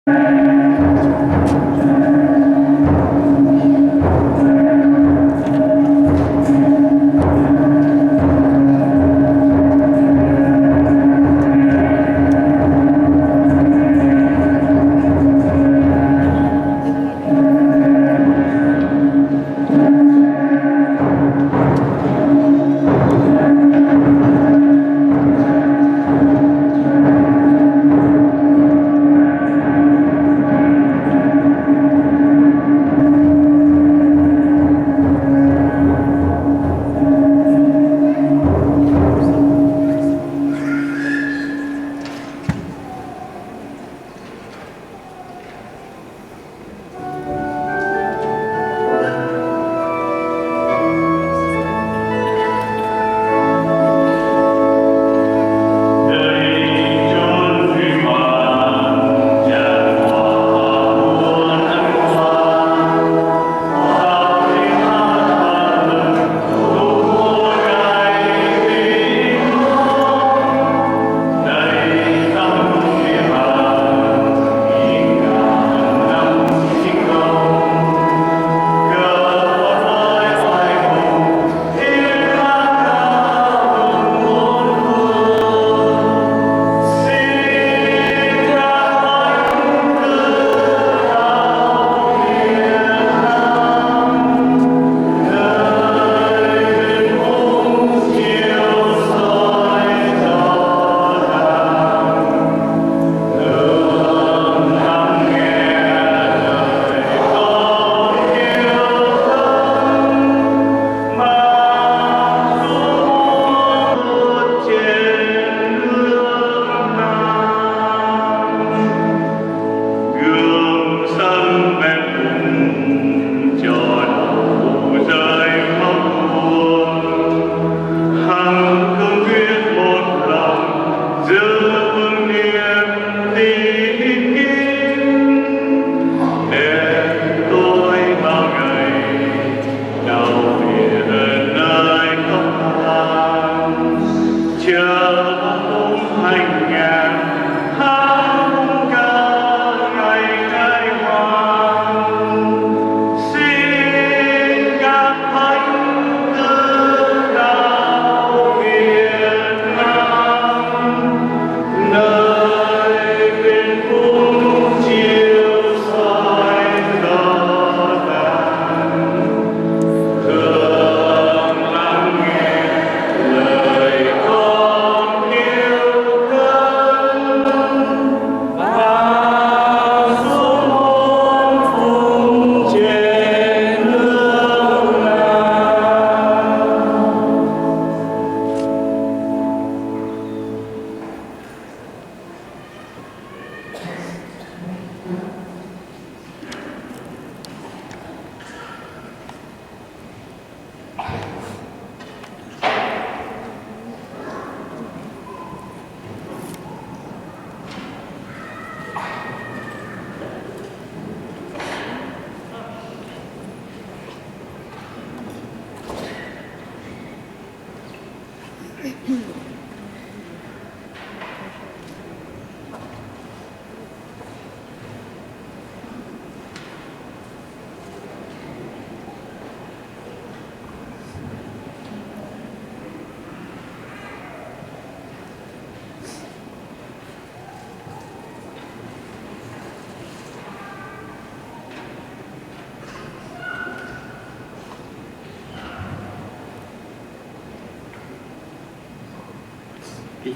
Kính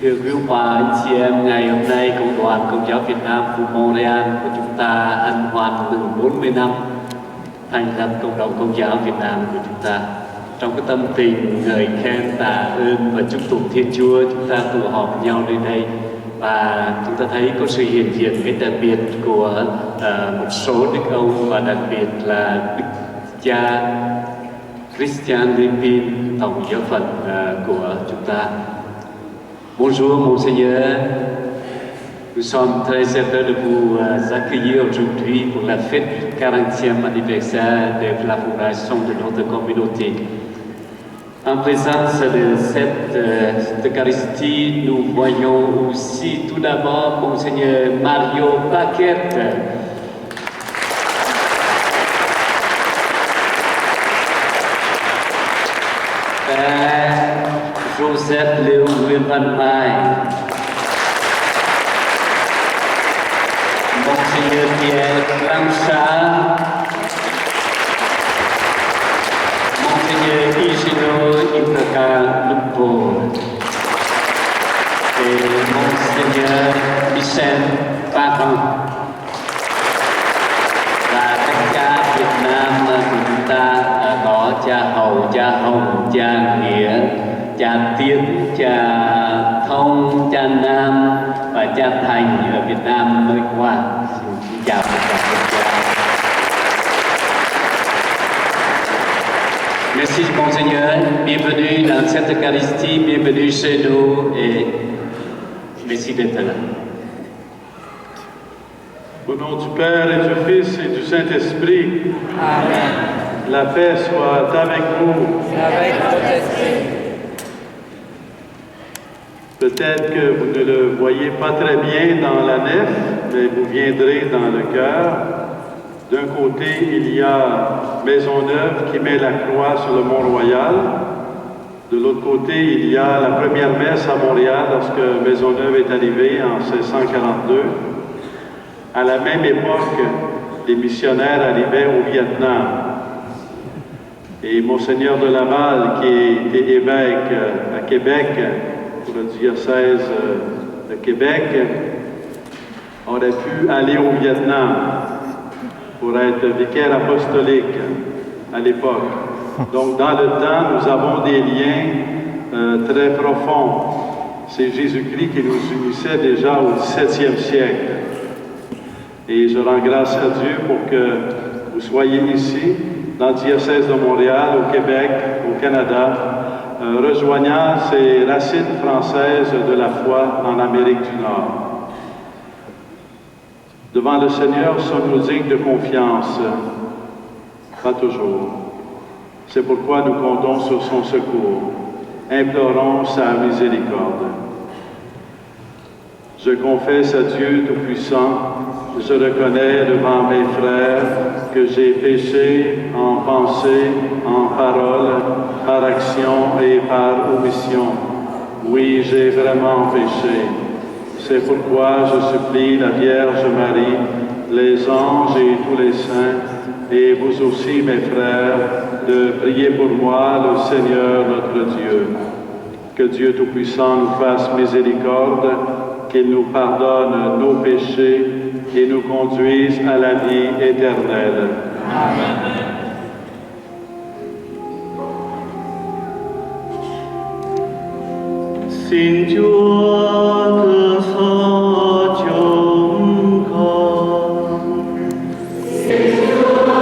thưa quý ông bà, anh chị em, ngày hôm nay Cộng đoàn Công giáo Việt Nam khu Montreal của chúng ta hân hoan mừng 40 năm thành lập Cộng đồng Công giáo Việt Nam của chúng ta. Trong cái tâm tình ngợi khen, tạ ơn và chúc tụng Thiên Chúa, chúng ta tụ họp nhau nơi đây và chúng ta thấy có sự hiện diện cái đặc biệt của một số đức ông và đặc biệt là Đức cha Christian Lipin, tổng giáo phận của chúng ta. Bonjour Monseigneur, nous sommes très heureux de vous accueillir aujourd'hui pour la fête du 40e anniversaire de la fondation de notre communauté. En présence de cette Eucharistie, nous voyons aussi tout d'abord Monseigneur Mario Paquette. Père Joseph Léo Van May. Monseigneur Pierre Blanchard. Monseigneur Igino Ibrahim Lupo et Monseigneur Michel Parent. Và tất cả Việt Nam chúng ta có cha Hầu, cha Hồng, cha Nghĩa, cha Tiến, cha Thông, cha Nam và cha Thành ở Việt Nam mới qua. Xin chào tất cả các cha. Merci Monseigneur, bienvenue dans cette Eucharistie, bienvenue chez nous et merci d'être là. Au nom du Père et du Fils et du Saint-Esprit, Amen. La paix soit avec vous. Avec votre esprit. Peut-être que vous ne le voyez pas très bien dans la nef, mais vous viendrez dans le cœur. D'un côté, il y a Maisonneuve qui met la croix sur le Mont-Royal. De l'autre côté, il y a la première messe à Montréal lorsque Maisonneuve est arrivée en 1642. À la même époque, les missionnaires arrivaient au Vietnam. Et Monseigneur de Laval, qui était évêque à Québec, pour le diocèse de Québec, aurait pu aller au Vietnam pour être vicaire apostolique à l'époque. Donc, dans le temps, nous avons des liens très profonds. C'est Jésus-Christ qui nous unissait déjà au XVIIe siècle. Et je rends grâce à Dieu pour que vous soyez ici, dans le diocèse de Montréal, au Québec, au Canada, rejoignant ces racines françaises de la foi en Amérique du Nord. Devant le Seigneur, sommes-nous dignes de confiance? Pas toujours. C'est pourquoi nous comptons sur son secours. Implorons sa miséricorde. Je confesse à Dieu Tout-Puissant, je reconnais devant mes frères que j'ai péché en pensée, en parole, par action et par omission. Oui, j'ai vraiment péché. C'est pourquoi je supplie la Vierge Marie, les anges et tous les saints, et vous aussi, mes frères, de prier pour moi, le Seigneur notre Dieu. Que Dieu Tout-Puissant nous fasse miséricorde, qu'il nous pardonne nos péchés et nous conduise à la vie éternelle. Amen. Xin Chúa thương xót chúng con. Xin Chúa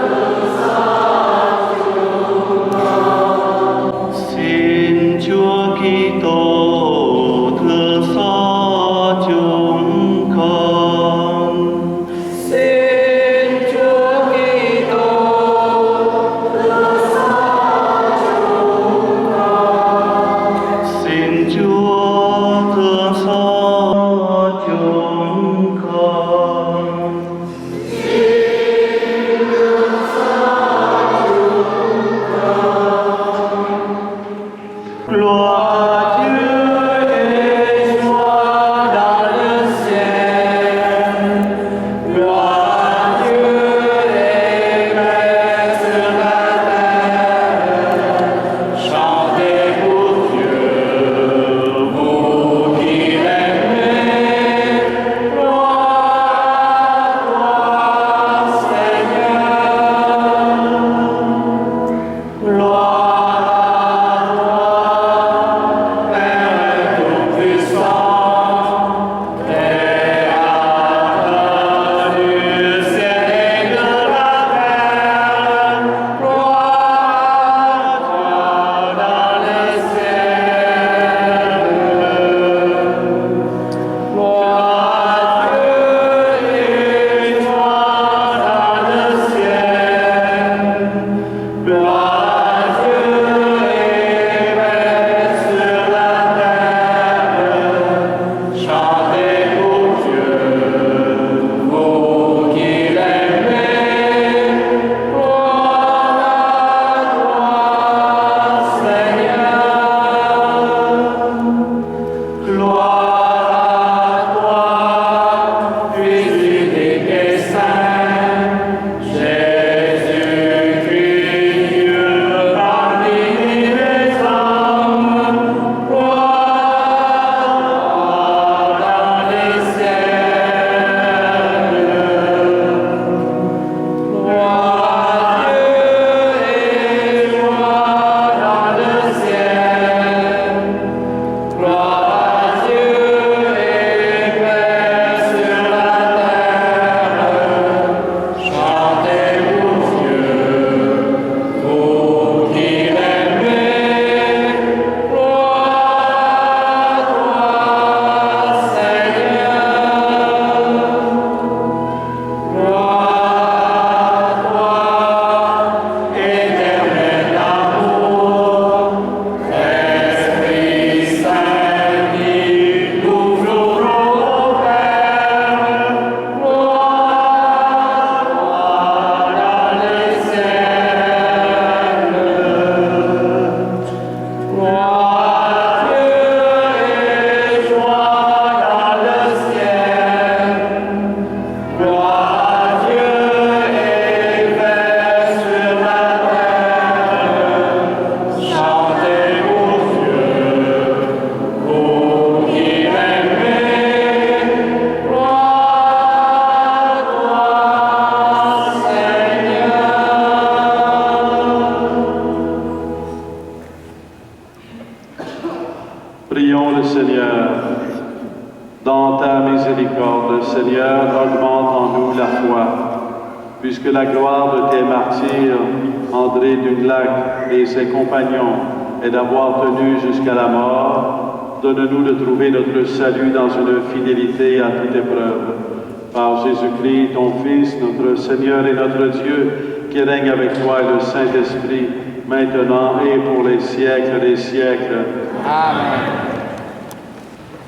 thương xót chúng con. Xin Chúa Kitô thương xót chúng con. Xin Chúa Kitô thương xót chúng con. Xin Chúa Seigneur, augmente en nous la foi. Puisque la gloire de tes martyrs, André Duglac et ses compagnons, est d'avoir tenu jusqu'à la mort, donne-nous de trouver notre salut dans une fidélité à toute épreuve. Par Jésus-Christ, ton Fils, notre Seigneur et notre Dieu, qui règne avec toi et le Saint-Esprit, maintenant et pour les siècles des siècles. Amen.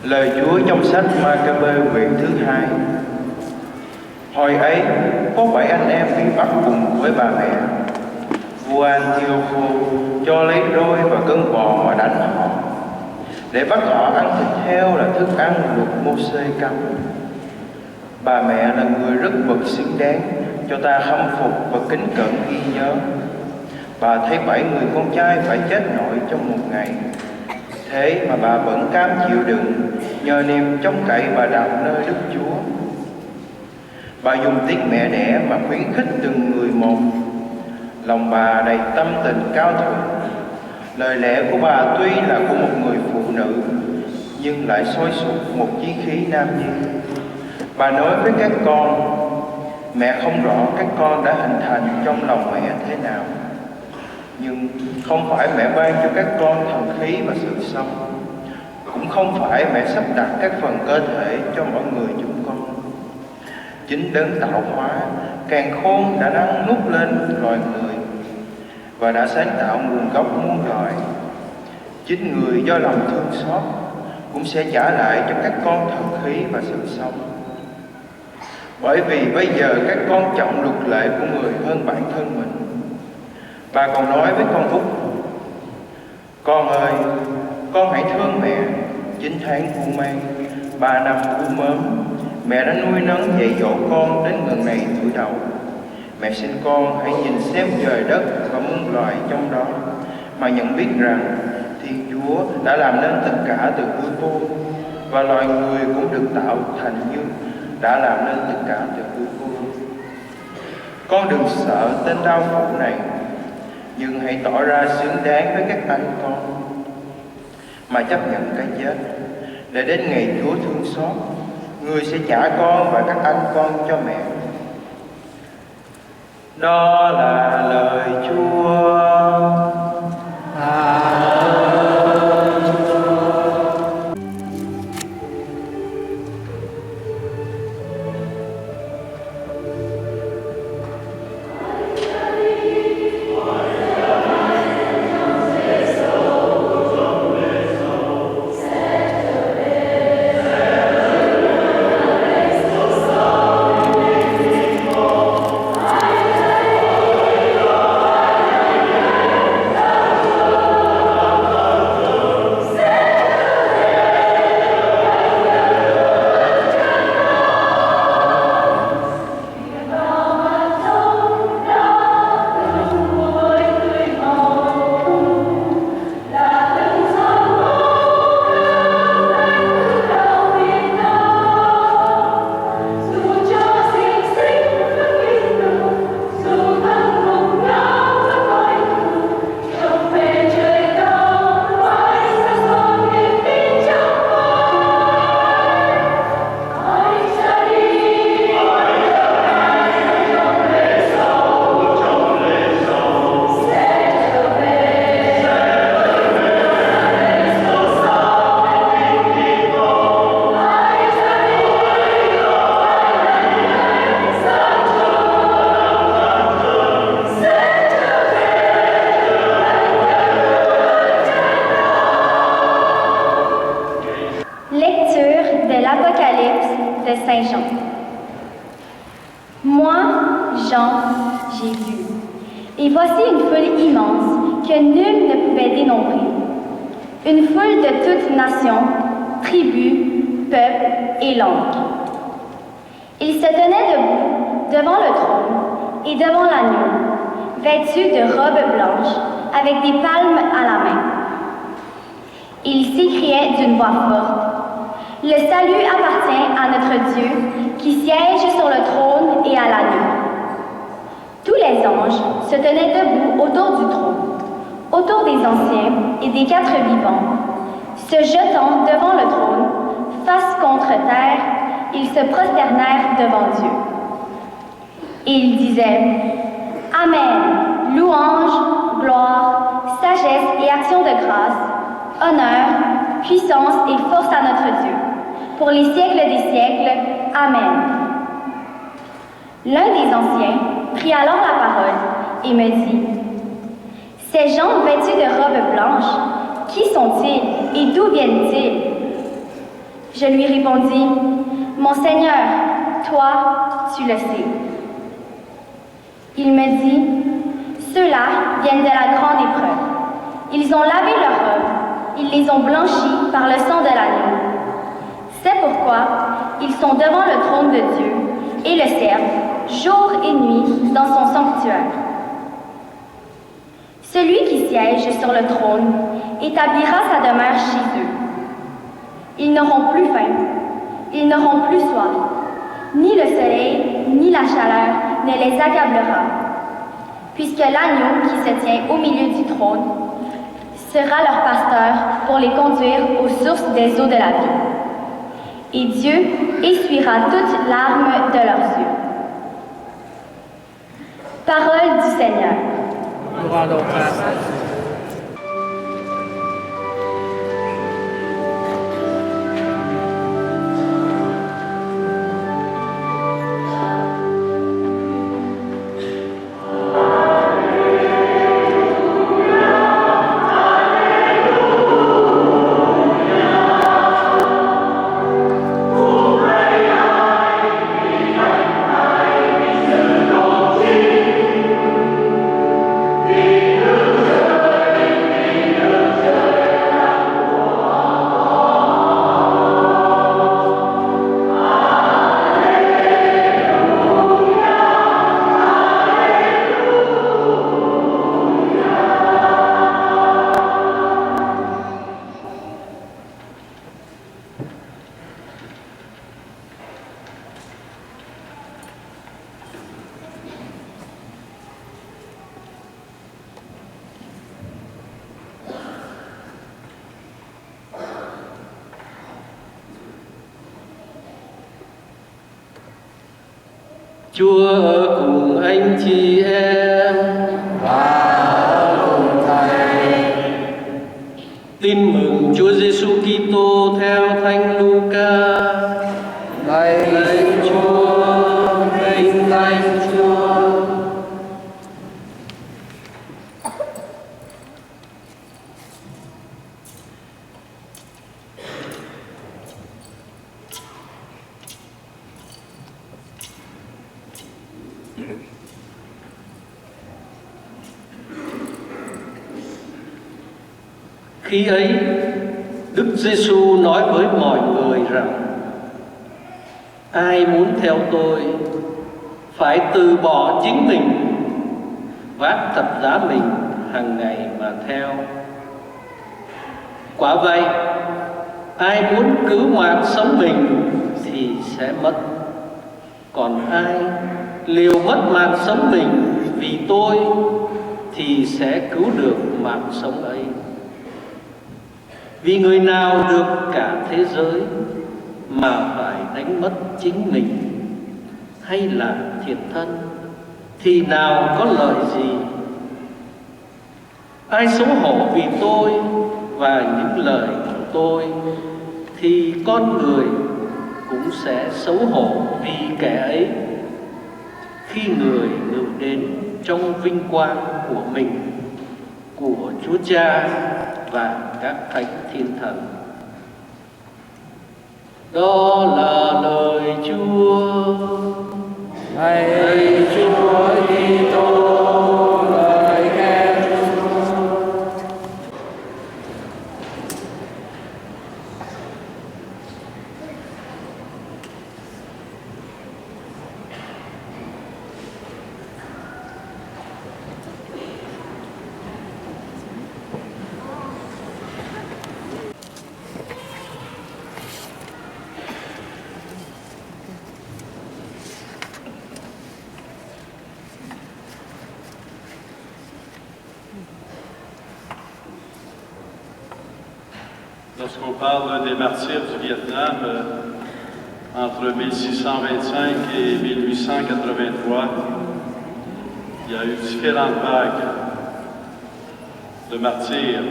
Lời Chúa trong sách Ma-ca-bê quyển thứ 2. Hồi ấy, có 7 anh em bị bắt cùng với bà mẹ. Vua Antioco cho lấy roi và cân bò mà đánh họ, để bắt họ ăn thịt heo là thức ăn luật Mô-sê cấm. Bà mẹ là người rất bậc xứng đáng cho ta khâm phục và kính cẩn ghi nhớ. Bà thấy 7 người con trai phải chết nội trong một ngày, thế mà bà vẫn cam chịu đựng nhờ niềm trông cậy bà đặt nơi Đức Chúa. Bà dùng tiếng mẹ đẻ mà khuyến khích từng người một. Lòng bà đầy tâm tình cao thượng. Lời lẽ của bà tuy là của một người phụ nữ, nhưng lại sôi sục một chí khí nam nhi. Bà nói với các con, mẹ không rõ các con đã hình thành trong lòng mẹ thế nào, nhưng không phải mẹ ban cho các con thần khí và sự sống, cũng không phải mẹ sắp đặt các phần cơ thể cho mọi người chúng con. Chính đấng tạo hóa càng khôn đã nâng nút lên loài người và đã sáng tạo nguồn gốc muôn loài. Chính người do lòng thương xót cũng sẽ trả lại cho các con thần khí và sự sống. Bởi vì bây giờ các con trọng luật lệ của người hơn bản thân mình. Bà còn nói với con út, con ơi, con hãy thương mẹ. 9 tháng u mang, 3 năm u mớm, mẹ đã nuôi nấng dạy dỗ con đến gần này tuổi đầu. Mẹ xin con hãy nhìn xem trời đất và muôn loài trong đó, mà nhận biết rằng Thiên Chúa đã làm nên tất cả từ hư vô, và loài người cũng được tạo thành như đã làm nên tất cả từ hư vô. Con đừng sợ tên đau khổ này, nhưng hãy tỏ ra xứng đáng với các anh con, mà chấp nhận cái chết, để đến ngày Chúa thương xót, người sẽ trả con và các anh con cho mẹ. Đó là lời Chúa. de Saint Jean. Moi, Jean, j'ai vu. Et voici une foule immense que nul ne pouvait dénombrer. Une foule de toutes nations, tribus, peuples et langues. Ils se tenaient debout devant le trône et devant l'agneau, vêtus de robes blanches, avec des palmes à la main. Ils s'écriaient d'une voix forte: le salut appartient à notre Dieu qui siège sur le trône et à l'agneau. Tous les anges se tenaient debout autour du trône, autour des anciens et des quatre vivants, se jetant devant le trône, face contre terre, ils se prosternèrent devant Dieu. Et ils disaient, Amen, louange, gloire, sagesse et action de grâce, honneur, puissance et force à notre Dieu, pour les siècles des siècles. Amen. L'un des anciens prit alors la parole et me dit, ces gens vêtus de robes blanches, qui sont-ils et d'où viennent-ils? Je lui répondis, mon Seigneur, toi, tu le sais. Il me dit, ceux-là viennent de la grande épreuve. Ils ont lavé leurs robes, ils les ont blanchies par le sang de l'agneau. C'est pourquoi ils sont devant le trône de Dieu et le servent jour et nuit dans son sanctuaire. Celui qui siège sur le trône établira sa demeure chez eux. Ils n'auront plus faim, ils n'auront plus soif, ni le soleil, ni la chaleur ne les accablera, puisque l'agneau qui se tient au milieu du trône sera leur pasteur pour les conduire aux sources des eaux de la vie. Et Dieu essuiera toutes larmes de leurs yeux. Parole du Seigneur. Gloire au Père. Chúa ở cùng anh chị em và ở cùng Thầy. Tin mừng Chúa Giêsu Kitô theo Thánh Luca. Lạy Chúa, vinh danh Chúa. Khi ấy, Đức Giêsu nói với mọi người rằng: ai muốn theo tôi phải từ bỏ chính mình, vác thập giá mình hàng ngày mà theo. Quả vậy, ai muốn cứu mạng sống mình thì sẽ mất, còn ai liều mất mạng sống mình vì tôi thì sẽ cứu được mạng sống ấy. Vì người nào được cả thế giới mà phải đánh mất chính mình hay là thiệt thân thì nào có lợi gì? Ai xấu hổ vì tôi và những lời của tôi thì con người cũng sẽ xấu hổ vì kẻ ấy khi người ngự đến trong vinh quang của mình, của Chúa Cha và các thánh thiên thần. Đó là lời Chúa. Lạy Chúa Kitô, lời khen Chúa. Lorsqu'on parle des martyrs du Vietnam, entre 1625 et 1883, il y a eu différentes vagues de martyrs.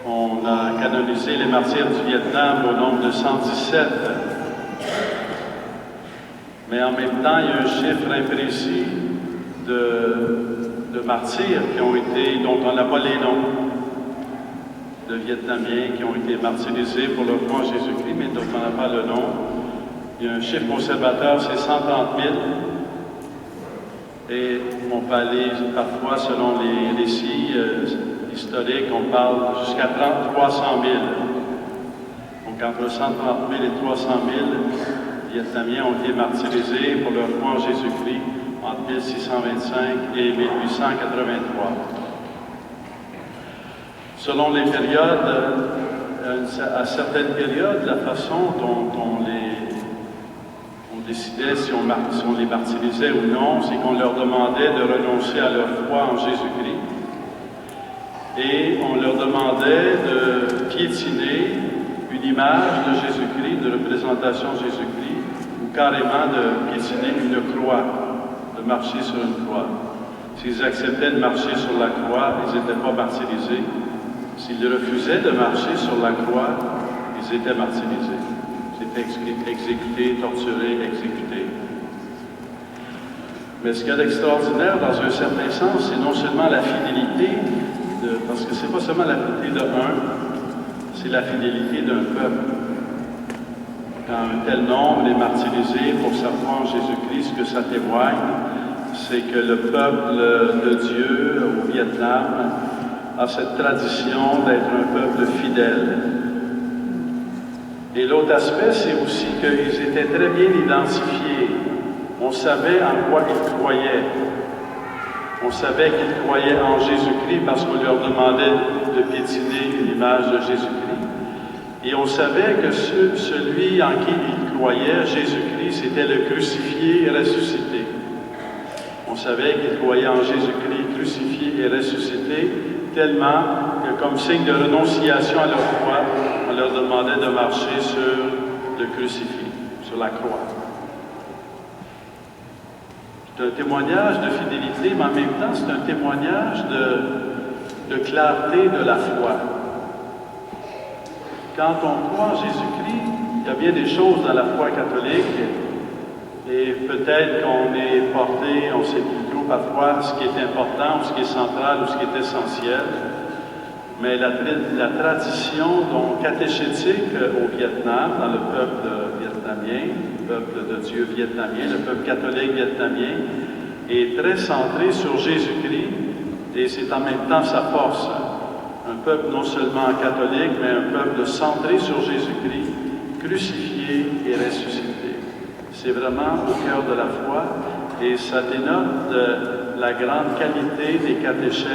On a canonisé les martyrs du Vietnam au nombre de 117. Mais en même temps, il y a un chiffre imprécis de martyrs qui ont été, dont on n'a pas les noms, de Vietnamiens qui ont été martyrisés pour leur foi en Jésus-Christ, mais dont on n'a pas le nom. Il y a un chiffre conservateur, c'est 130 000. Et on peut aller parfois, selon les récits historiques, on parle jusqu'à 300 000. Donc entre 130 000 et 300 000 Vietnamiens ont été martyrisés pour leur foi en Jésus-Christ entre 1625 et 1883. Selon les périodes, à certaines périodes, la façon dont on décidait si on les martyrisait ou non, c'est qu'on leur demandait de renoncer à leur foi en Jésus-Christ. Et on leur demandait de piétiner une image de Jésus-Christ, de représentation de Jésus-Christ, ou carrément de piétiner une croix, de marcher sur une croix. S'ils acceptaient de marcher sur la croix, ils n'étaient pas martyrisés. S'ils refusaient de marcher sur la croix, ils étaient martyrisés. C'était exécutés, torturés, exécutés. Mais ce qu'il y a d'extraordinaire, dans un certain sens, c'est non seulement la fidélité, parce que c'est pas seulement la fidélité d'un, c'est la fidélité d'un peuple. Quand un tel nombre est martyrisé pour sa foi en Jésus-Christ, ce que ça témoigne, c'est que le peuple de Dieu au Vietnam a cette tradition d'être un peuple fidèle. Et l'autre aspect, c'est aussi qu'ils étaient très bien identifiés. On savait en quoi ils croyaient. On savait qu'ils croyaient en Jésus-Christ parce qu'on leur demandait de piétiner une image de Jésus-Christ. Et on savait que celui en qui ils croyaient, Jésus-Christ, c'était le crucifié et ressuscité. On savait qu'ils croyaient en Jésus-Christ crucifié et ressuscité, tellement que comme signe de renonciation à leur foi, on leur demandait de marcher sur le crucifix, sur la croix. C'est un témoignage de fidélité, mais en même temps, c'est un témoignage de clarté de la foi. Quand on croit en Jésus-Christ, il y a bien des choses dans la foi catholique, et peut-être qu'on est porté, on sait plus trop parfois ce qui est important, ou ce qui est central, ou ce qui est essentiel. Mais la tradition catéchétique au Vietnam, dans le peuple vietnamien, le peuple de Dieu vietnamien, le peuple catholique vietnamien, est très centré sur Jésus-Christ, et c'est en même temps sa force. Un peuple non seulement catholique, mais un peuple centré sur Jésus-Christ, crucifié et ressuscité. C'est vraiment au cœur de la foi, et ça dénote la grande qualité des catéchètes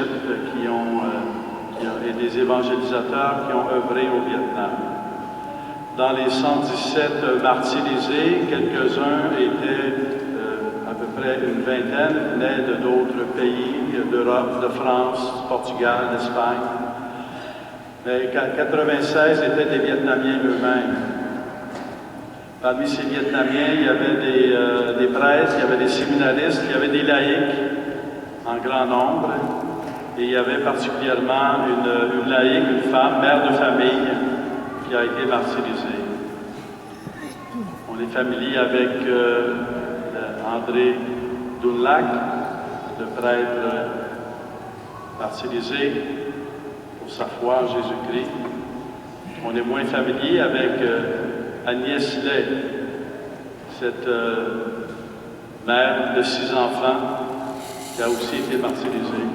et des évangélisateurs qui ont œuvré au Vietnam. Dans les 117 martyrisés, quelques-uns étaient, à peu près une vingtaine, venaient de d'autres pays d'Europe, de France, du Portugal, d'Espagne. Mais 96 étaient des Vietnamiens eux-mêmes. Parmi ces Vietnamiens, il y avait des prêtres, il y avait des séminaristes, il y avait des laïcs en grand nombre. Et il y avait particulièrement une laïque, une femme, mère de famille, qui a été martyrisée. On est familier avec André Dunlac, le prêtre martyrisé pour sa foi en Jésus-Christ. On est moins familier avec Agnès Lay, cette mère de 6 enfants qui a aussi été martyrisée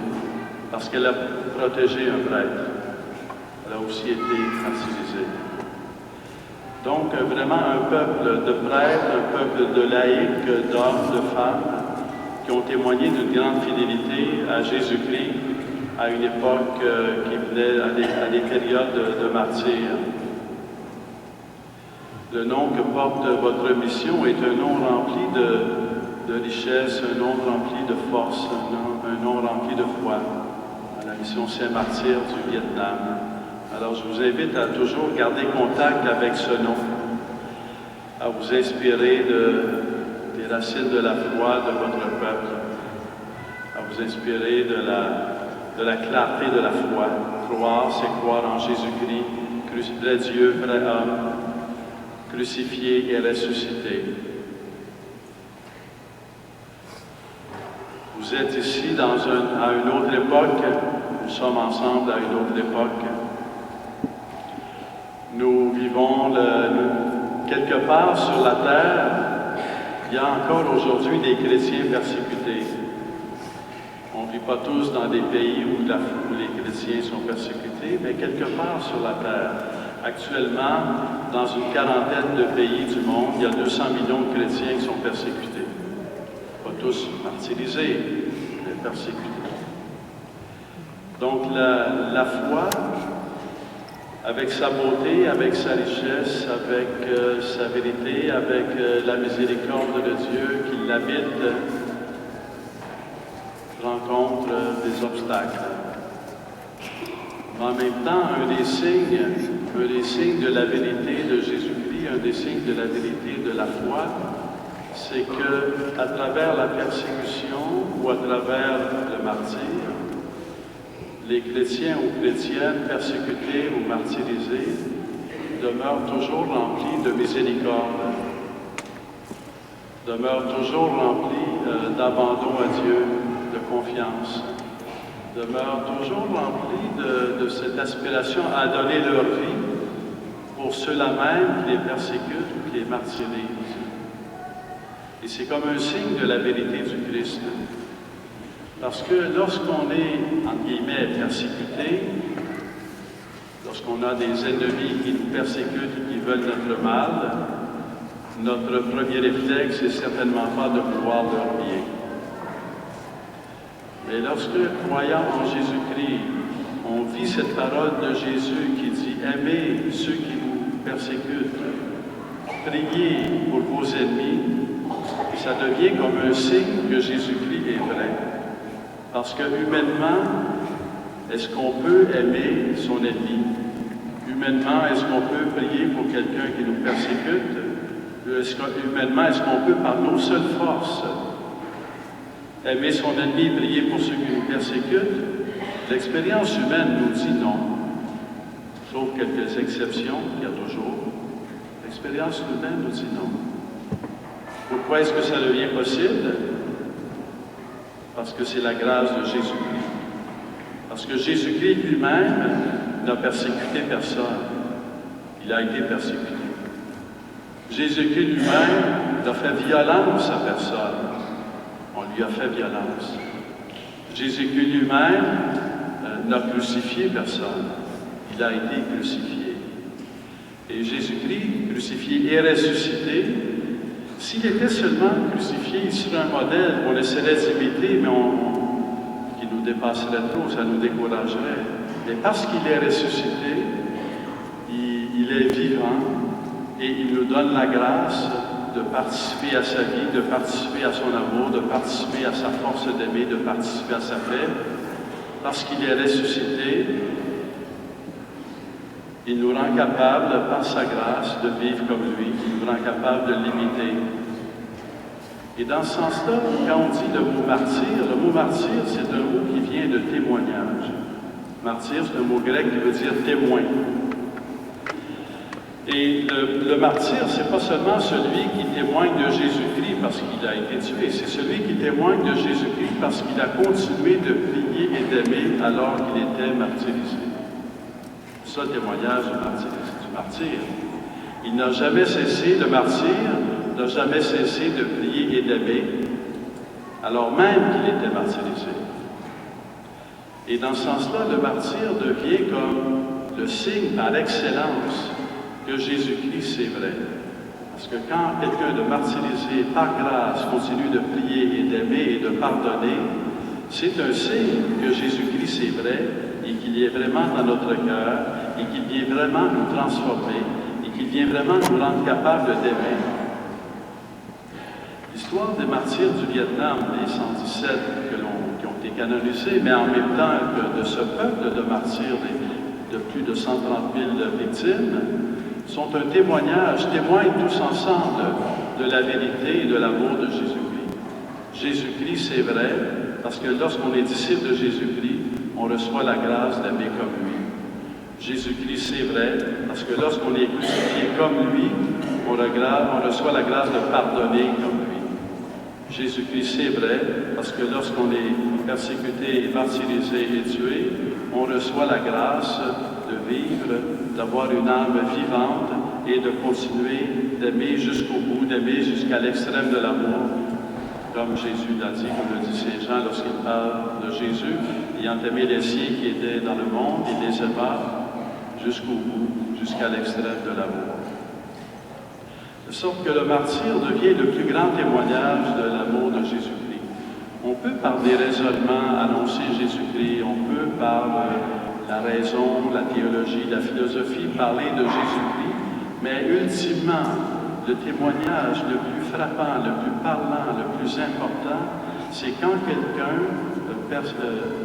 parce qu'elle a protégé un prêtre. Elle a aussi été martyrisée. Donc, vraiment un peuple de prêtres, un peuple de laïcs, d'hommes, de femmes, qui ont témoigné d'une grande fidélité à Jésus-Christ à une époque qui venait à des périodes de martyrs. Le nom que porte votre mission est un nom rempli de richesse, un nom rempli de force, un nom rempli de foi. La mission Saint-Martyr du Vietnam. Alors, je vous invite à toujours garder contact avec ce nom, à vous inspirer des racines de la foi de votre peuple, à vous inspirer de la clarté de la foi. Croire, c'est croire en Jésus-Christ, vrai Dieu, vrai homme, crucifié et ressuscité. Vous êtes ici à une autre époque, nous sommes ensemble à une autre époque. Nous vivons quelque part sur la terre, il y a encore aujourd'hui des chrétiens persécutés. On ne vit pas tous dans des pays où les chrétiens sont persécutés, mais quelque part sur la terre. Actuellement, dans une quarantaine de pays du monde, il y a 200 millions de chrétiens qui sont persécutés. Pas tous martyrisés, mais persécutés. Donc la foi, avec sa beauté, avec sa richesse, avec sa vérité, avec la miséricorde de Dieu qui l'habite, rencontre des obstacles. Mais en même temps, un des signes de la vérité de Jésus-Christ, un des signes de la vérité de la foi, c'est que à travers la persécution ou à travers le martyre, les chrétiens ou chrétiennes persécutés ou martyrisés demeurent toujours remplis de miséricorde, demeurent toujours remplis d'abandon à Dieu, de confiance, demeurent toujours remplis de cette aspiration à donner leur vie pour ceux-là même qui les persécutent ou qui les martyrisent. Et c'est comme un signe de la vérité du Christ. Parce que lorsqu'on est, entre guillemets, persécuté, lorsqu'on a des ennemis qui nous persécutent et qui veulent notre mal, notre premier réflexe, c'est certainement pas de vouloir leur bien. Mais lorsque, croyant en Jésus-Christ, on vit cette parole de Jésus qui dit « Aimez ceux qui vous persécutent, priez pour vos ennemis », ça devient comme un signe que Jésus-Christ est vrai. Parce que humainement, est-ce qu'on peut aimer son ennemi? Humainement, est-ce qu'on peut prier pour quelqu'un qui nous persécute? Humainement, est-ce qu'on peut, par nos seules forces, aimer son ennemi et prier pour ceux qui nous persécutent? L'expérience humaine nous dit non. Sauf quelques exceptions, il y a toujours. L'expérience humaine nous dit non. Pourquoi est-ce que ça devient possible? Parce que c'est la grâce de Jésus-Christ. Parce que Jésus-Christ lui-même n'a persécuté personne. Il a été persécuté. Jésus-Christ lui-même n'a fait violence à personne. On lui a fait violence. Jésus-Christ lui-même n'a crucifié personne. Il a été crucifié. Et Jésus-Christ, crucifié et ressuscité, s'il était seulement crucifié, il serait un modèle qu'on essaierait d'imiter, mais qui nous dépasserait trop, ça nous découragerait. Mais parce qu'il est ressuscité, il est vivant et il nous donne la grâce de participer à sa vie, de participer à son amour, de participer à sa force d'aimer, de participer à sa paix. Parce qu'il est ressuscité, il nous rend capable, par sa grâce, de vivre comme lui. Il nous rend capable de l'imiter. Et dans ce sens-là, quand on dit le mot martyr, c'est un mot qui vient de témoignage. Martyr, c'est un mot grec qui veut dire témoin. Et le martyr, c'est pas seulement celui qui témoigne de Jésus-Christ parce qu'il a été tué, c'est celui qui témoigne de Jésus-Christ parce qu'il a continué de prier et d'aimer alors qu'il était martyrisé. C'est ça le témoignage du martyr. Il n'a jamais cessé, le martyr n'a jamais cessé de prier et d'aimer, alors même qu'il était martyrisé. Et dans ce sens-là, le martyr devient comme le signe par excellence que Jésus-Christ, c'est vrai. Parce que quand quelqu'un de martyrisé, par grâce, continue de prier et d'aimer et de pardonner, c'est un signe que Jésus-Christ, c'est vrai et qu'il est vraiment dans notre cœur et qu'il vient vraiment nous transformer et qu'il vient vraiment nous rendre capables d'aimer. L'histoire des martyrs du Vietnam, les 117 qui ont été canonisés, mais en même temps que de ce peuple de martyrs de plus de 130 000 victimes, sont un témoignage, témoignent tous ensemble de la vérité et de l'amour de Jésus-Christ. Jésus-Christ, c'est vrai, parce que lorsqu'on est disciple de Jésus-Christ, on reçoit la grâce d'aimer comme lui. Jésus-Christ, c'est vrai, parce que lorsqu'on est crucifié comme lui, on reçoit la grâce de pardonner comme lui. Jésus-Christ, c'est vrai, parce que lorsqu'on est persécuté, martyrisé et tué, on reçoit la grâce de vivre, d'avoir une âme vivante et de continuer d'aimer jusqu'au bout, d'aimer jusqu'à l'extrême de l'amour, comme Jésus l'a dit, comme le dit Saint Jean lorsqu'il parle de Jésus, ayant aimé les siens qui étaient dans le monde, il les aima jusqu'au bout, jusqu'à l'extrême de l'amour. De sorte que le martyr devient le plus grand témoignage de l'amour de Jésus-Christ. On peut par des raisonnements annoncer Jésus-Christ, on peut par la raison, la théologie, la philosophie parler de Jésus-Christ, mais ultimement, le témoignage le plus frappant, le plus parlant, le plus important, c'est quand quelqu'un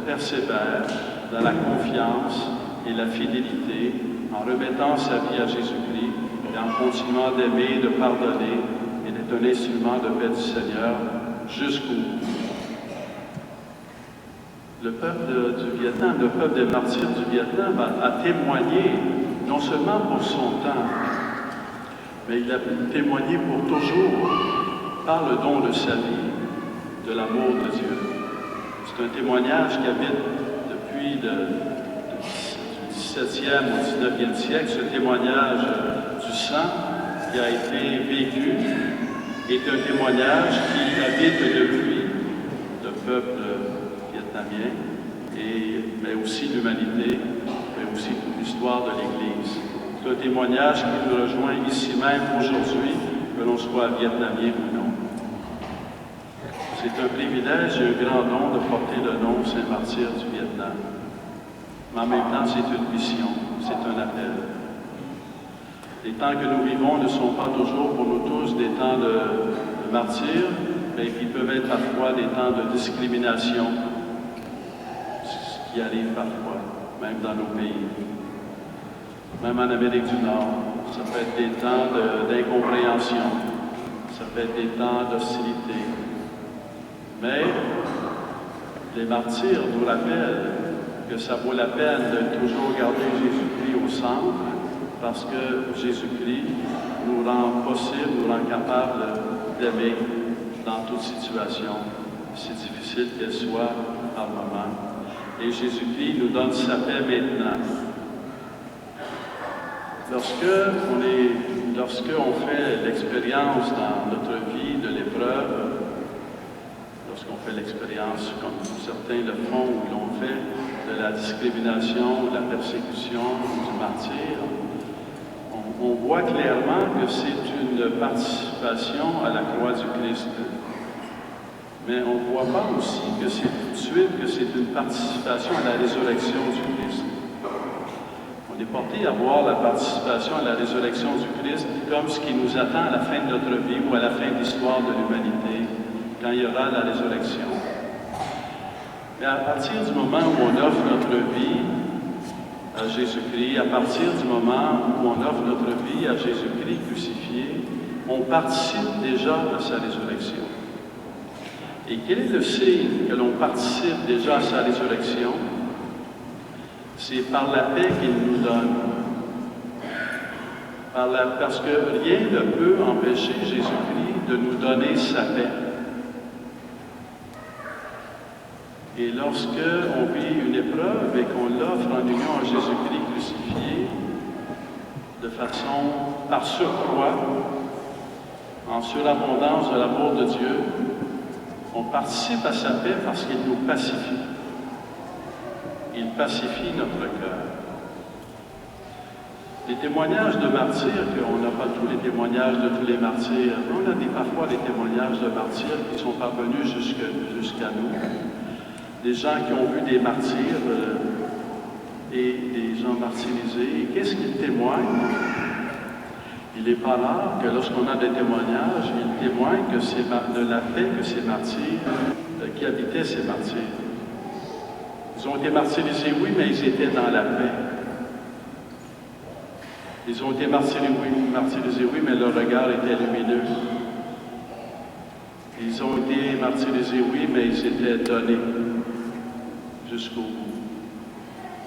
persévère dans la confiance et la fidélité, en remettant sa vie à Jésus-Christ, et en continuant d'aimer, de pardonner et d'être un instrument de paix du Seigneur jusqu'au bout. Le peuple du Vietnam, le peuple des martyrs du Vietnam a témoigné, non seulement pour son temps, mais il a témoigné pour toujours par le don de sa vie, de l'amour de Dieu. C'est un témoignage qui habite depuis le XVIIe au XIXe siècle, ce témoignage du sang qui a été vécu est un témoignage qui habite depuis le peuple vietnamien, mais aussi l'humanité, mais aussi toute l'histoire de l'Église. C'est un témoignage qui nous rejoint ici même aujourd'hui, que l'on soit vietnamien ou non. C'est un privilège et un grand don de porter le nom Saint-Martyr du Vietnam. Mais en même temps, c'est une mission, c'est un appel. Les temps que nous vivons ne sont pas toujours pour nous tous des temps de martyrs, mais qui peuvent être parfois des temps de discrimination, ce qui arrive parfois, même dans nos pays. Même en Amérique du Nord, ça peut être des temps d'incompréhension, ça peut être des temps d'hostilité. Mais les martyrs nous rappellent que ça vaut la peine de toujours garder Jésus-Christ au centre, parce que Jésus-Christ nous rend possible, nous rend capable d'aimer dans toute situation, si difficile qu'elle soit par moment. Et Jésus-Christ nous donne sa paix maintenant. Lorsqu'on fait l'expérience dans notre vie de l'épreuve, lorsqu'on fait l'expérience, comme certains le font, ou l'ont fait, de la discrimination, de la persécution, du martyre, on voit clairement que c'est une participation à la croix du Christ. Mais on ne voit pas aussi que c'est tout de suite que c'est une participation à la résurrection du Christ. On est porté à voir la participation à la résurrection du Christ comme ce qui nous attend à la fin de notre vie ou à la fin de l'histoire de l'humanité, quand il y aura la résurrection. Mais à partir du moment où on offre notre vie à Jésus-Christ, à partir du moment où on offre notre vie à Jésus-Christ crucifié, on participe déjà à sa résurrection. Et quel est le signe que l'on participe déjà à sa résurrection? C'est par la paix qu'il nous donne. Parce que rien ne peut empêcher Jésus-Christ de nous donner sa paix. Et lorsque on vit une épreuve et qu'on l'offre en union à Jésus-Christ crucifié, de façon par surcroît, en surabondance de l'amour de Dieu, on participe à sa paix parce qu'il nous pacifie. Il pacifie notre cœur. Les témoignages de martyrs, qu'on n'a pas tous les témoignages de tous les martyrs, on a parfois des témoignages de martyrs qui sont parvenus jusqu'à nous. Des gens qui ont vu des martyrs et des gens martyrisés. Et qu'est-ce qu'ils témoignent? Il n'est pas rare que lorsqu'on a des témoignages, ils témoignent que c'est de la paix que ces martyrs, qui habitaient ces martyrs. Ils ont été martyrisés, oui, mais ils étaient dans la paix. Ils ont été martyrisés, oui, mais leur regard était lumineux. Ils ont été martyrisés, oui, mais ils s'étaient donnés jusqu'au bout.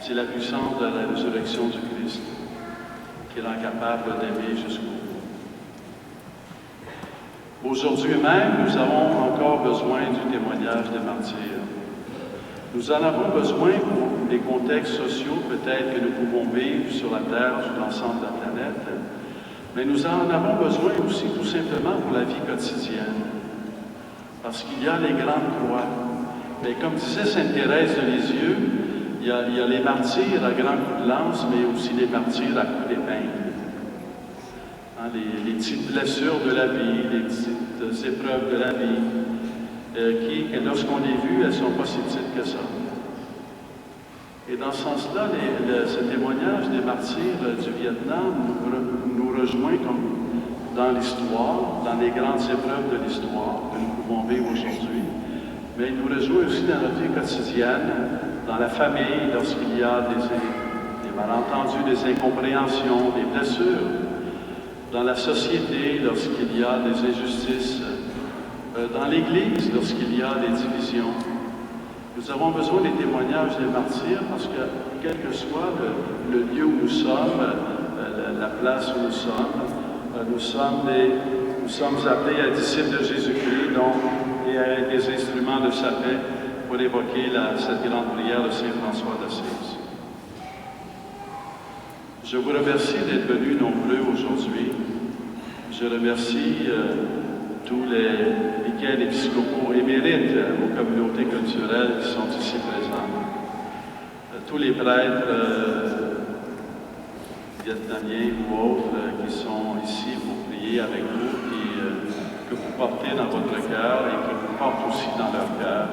C'est la puissance de la résurrection du Christ qui rend capable d'aimer jusqu'au bout. Aujourd'hui même, nous avons encore besoin du témoignage des martyrs. Nous en avons besoin pour des contextes sociaux peut-être que nous pouvons vivre sur la Terre, sur l'ensemble de la planète, mais nous en avons besoin aussi tout simplement pour la vie quotidienne. Parce qu'il y a les grandes croix. Mais comme disait Sainte Thérèse de Lisieux, il y a les martyrs à grands coups de lance, mais aussi les martyrs à coups d'épingle. Hein, les petites blessures de la vie, les petites épreuves de la vie, qui, lorsqu'on les vit, elles ne sont pas si petites que ça. Et dans ce sens-là, ce témoignage des martyrs du Vietnam nous rejoint comme dans l'histoire, dans les grandes épreuves de l'histoire que nous pouvons vivre aujourd'hui. Mais il nous rejoint aussi dans notre vie quotidienne, dans la famille, lorsqu'il y a des malentendus, des incompréhensions, des blessures, dans la société, lorsqu'il y a des injustices, dans l'Église, lorsqu'il y a des divisions. Nous avons besoin des témoignages des martyrs parce que, quel que soit le lieu où nous sommes, la place où nous sommes appelés à être disciples de Jésus-Christ et à être des instruments de sa paix pour évoquer cette grande prière de Saint François d'Assise. Je vous remercie d'être venus nombreux aujourd'hui. Je remercie tous les vicaires épiscopaux émérites aux communautés culturelles qui sont ici présents, tous les prêtres vietnamiens ou autres qui sont ici pour prier avec vous, que vous portez dans votre cœur et qui vous portent aussi dans leur cœur.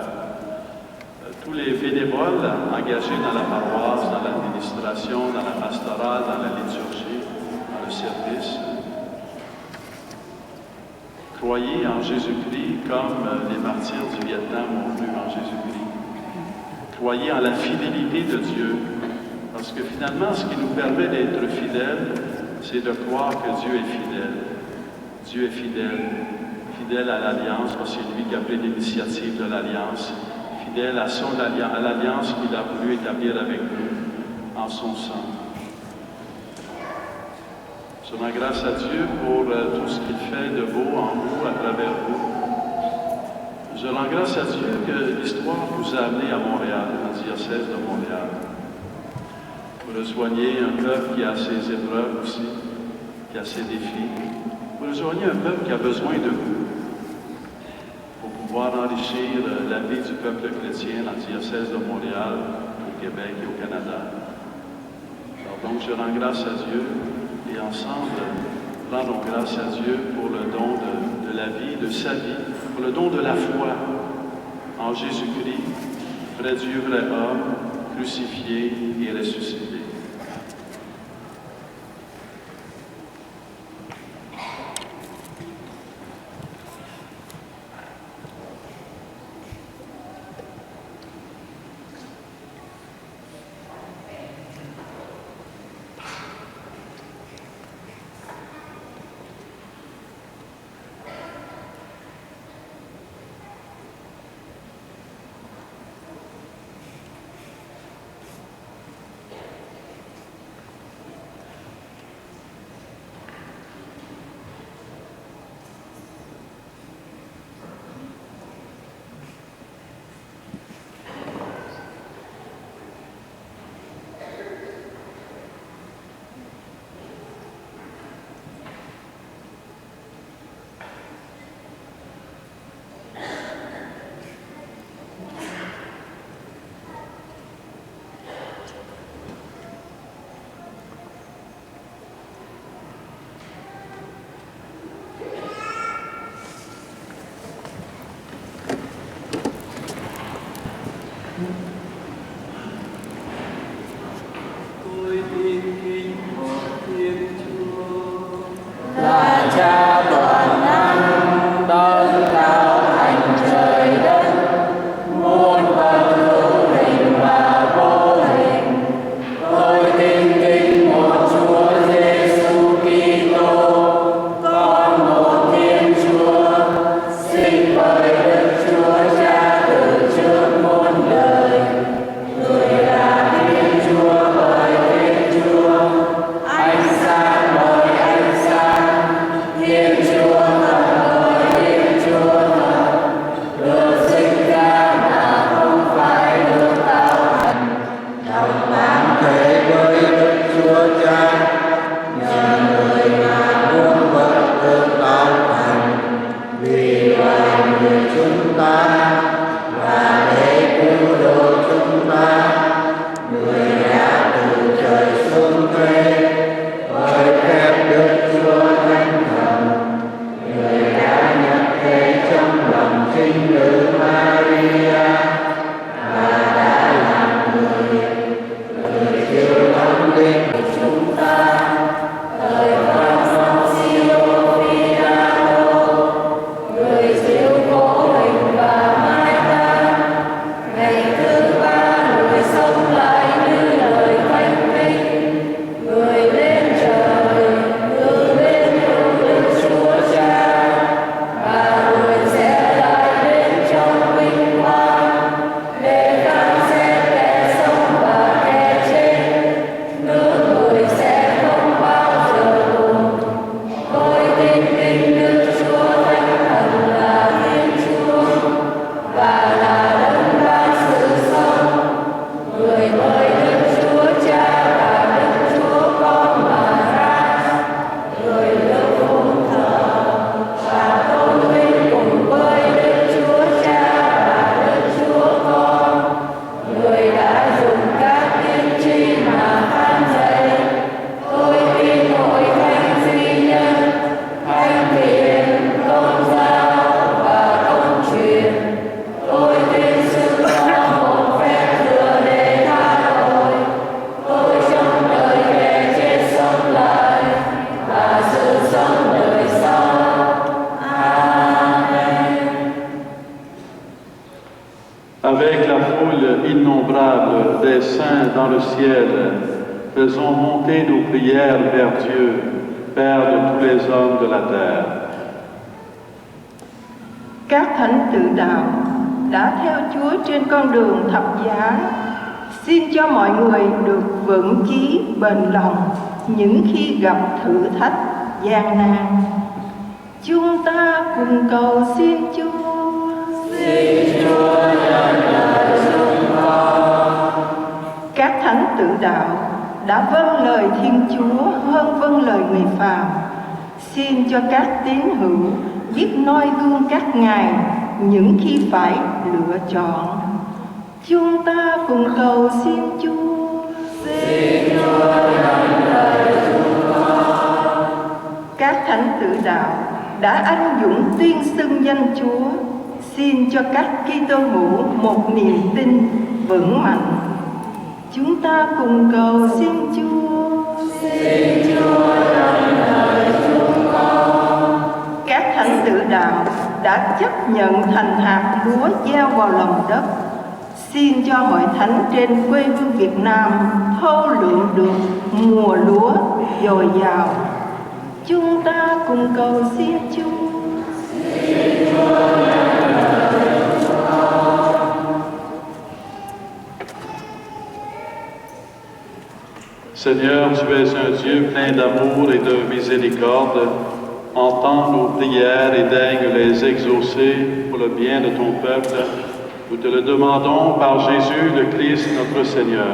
Tous les bénévoles engagés dans la paroisse, dans l'administration, dans la pastorale, dans la liturgie, dans le service. Croyez en Jésus-Christ comme les martyrs du Vietnam ont cru en Jésus-Christ. Croyez en la fidélité de Dieu, parce que finalement, ce qui nous permet d'être fidèles, c'est de croire que Dieu est fidèle. Dieu est fidèle, fidèle à l'Alliance, parce que c'est lui qui a pris l'initiative de l'Alliance, fidèle à l'Alliance qu'il a voulu établir avec nous en son sang. Je rends grâce à Dieu pour tout ce qu'il fait de beau en vous, à travers vous. Je rends grâce à Dieu que l'histoire vous a amené à Montréal, au diocèse de Montréal. Vous rejoignez un peuple qui a ses épreuves aussi, qui a ses défis. Vous rejoignez un peuple qui a besoin de vous pour pouvoir enrichir la vie du peuple chrétien dans le diocèse de Montréal, au Québec et au Canada. Alors donc, je rends grâce à Dieu et ensemble, rendons grâce à Dieu pour le don de la vie, de sa vie, pour le don de la foi en Jésus-Christ, vrai Dieu, vrai homme, crucifié et ressuscité. người chúng ta và để cứu độ chúng ta. Người đã từ trời xuống thế với phép Đức Chúa Thánh Thần. Người đã nhập thể trong lòng trinh nữ Maria và đã làm người. Người chịu thống linh chúng ta. Thời con sống siêu phi đa đô. Người chịu khổ hình và mai táng. Ngày thứ ba người sống lại như lời thánh kinh. Người lên trời, người lên hữu Đức Chúa Cha, và người sẽ lại đến trong vinh quang để phán xét kẻ sống và kẻ chết. Nước người sẽ không bao giờ buồn. Tôi tin kính Đức Chúa Thánh Thần là Thiên Chúa và là đấng ban sự sống. Người mời Đức Chúa Cha và Đức Chúa Con mà ra. Người được phụng thờ và tôn vinh cùng với Đức Chúa Cha và Đức Chúa Con. Người đã dùng các tiên tri mà phán dạy. Tôi tin hội thánh duy nhân, thánh thiện, tôn giáo và công truyền. Tôi tin sự có một phép thừa để tha tội. Tôi trong đời kẻ chết sống lại và sự sống đời sau. Amen. Avec la foule innombrable des saints dans le ciel, faisons monter nos prières vers Dieu, Père de tous les hommes de la terre. Các thánh tử đạo đã theo Chúa trên con đường thập giá, xin cho mọi người được vững chí bền lòng những khi gặp thử thách gian nan. Chúng ta cùng cầu xin Chúa. Xin Chúa nhận lời chúng con. Các thánh tử đạo đã vâng lời Thiên Chúa hơn vâng lời người phàm. Xin cho các tín hữu biết noi gương các ngài những khi phải lựa chọn. Chúng ta cùng cầu xin Chúa. Xin Chúa nhận lời chúng con. Các thánh tử đạo đã anh dũng tuyên xưng danh Chúa. Xin cho các Kitô hữu một niềm tin vững mạnh. Chúng ta cùng cầu xin Chúa. Xin Chúa nhận lời chúng con. Các thánh tử đạo đã chấp nhận thành hạt lúa gieo vào lòng đất. Xin cho hội thánh trên quê hương Việt Nam thâu lượm được mùa lúa dồi dào. Chúng ta cùng cầu xin Chúa. Xin Chúa nhận lời chúng con. Seigneur, tu es un Dieu plein d'amour et de miséricorde. Entends nos prières et daigne les exaucer pour le bien de ton peuple. Nous te le demandons par Jésus le Christ, notre Seigneur.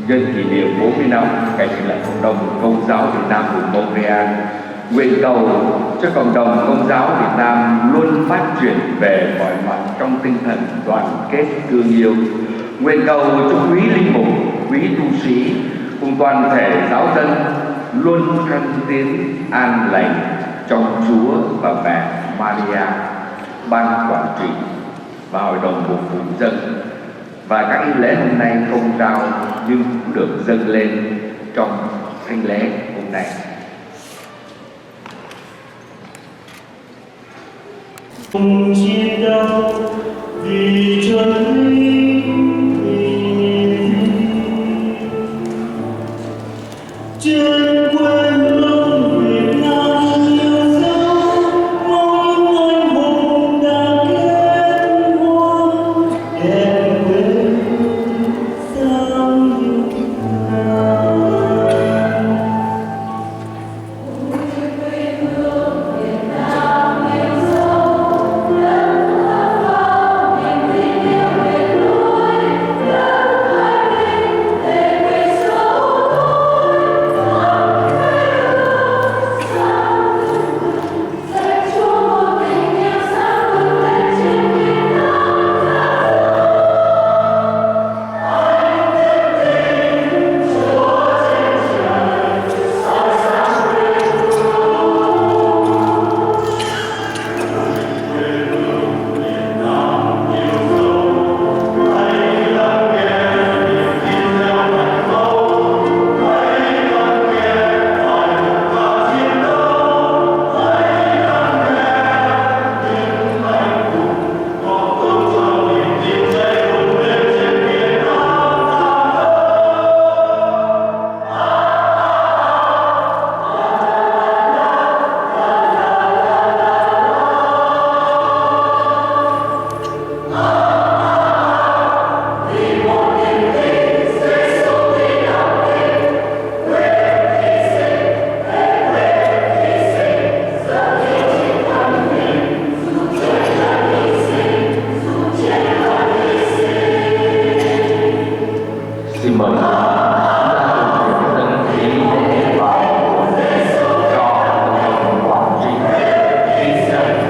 Nhân kỷ niệm 40 năm ngày thành lập cộng đồng Công giáo Việt Nam vùng Montreal, nguyện cầu cho cộng đồng Công giáo Việt Nam luôn phát triển về mọi mặt trong tinh thần đoàn kết thương yêu. Nguyện cầu cho quý linh mục, quý tu sĩ cùng toàn thể giáo dân luôn thân tín an lành trong Chúa và mẹ Maria, ban quản trị và hội đồng phục vụ dân. Và các nghi lễ hôm nay không cao nhưng cũng được dâng lên trong thánh lễ hôm nay. Cùng chiến đấu vì chân lý, trên quê hương Việt Nam yêu dấu mỗi anh hùng đã kết hoa đẹp quê sao yêu Việt Nam yêu dấu đất khát vọng niềm tin. người chúng ta cùng việc dân trí để bảo hộ cho quảng trị hy sinh.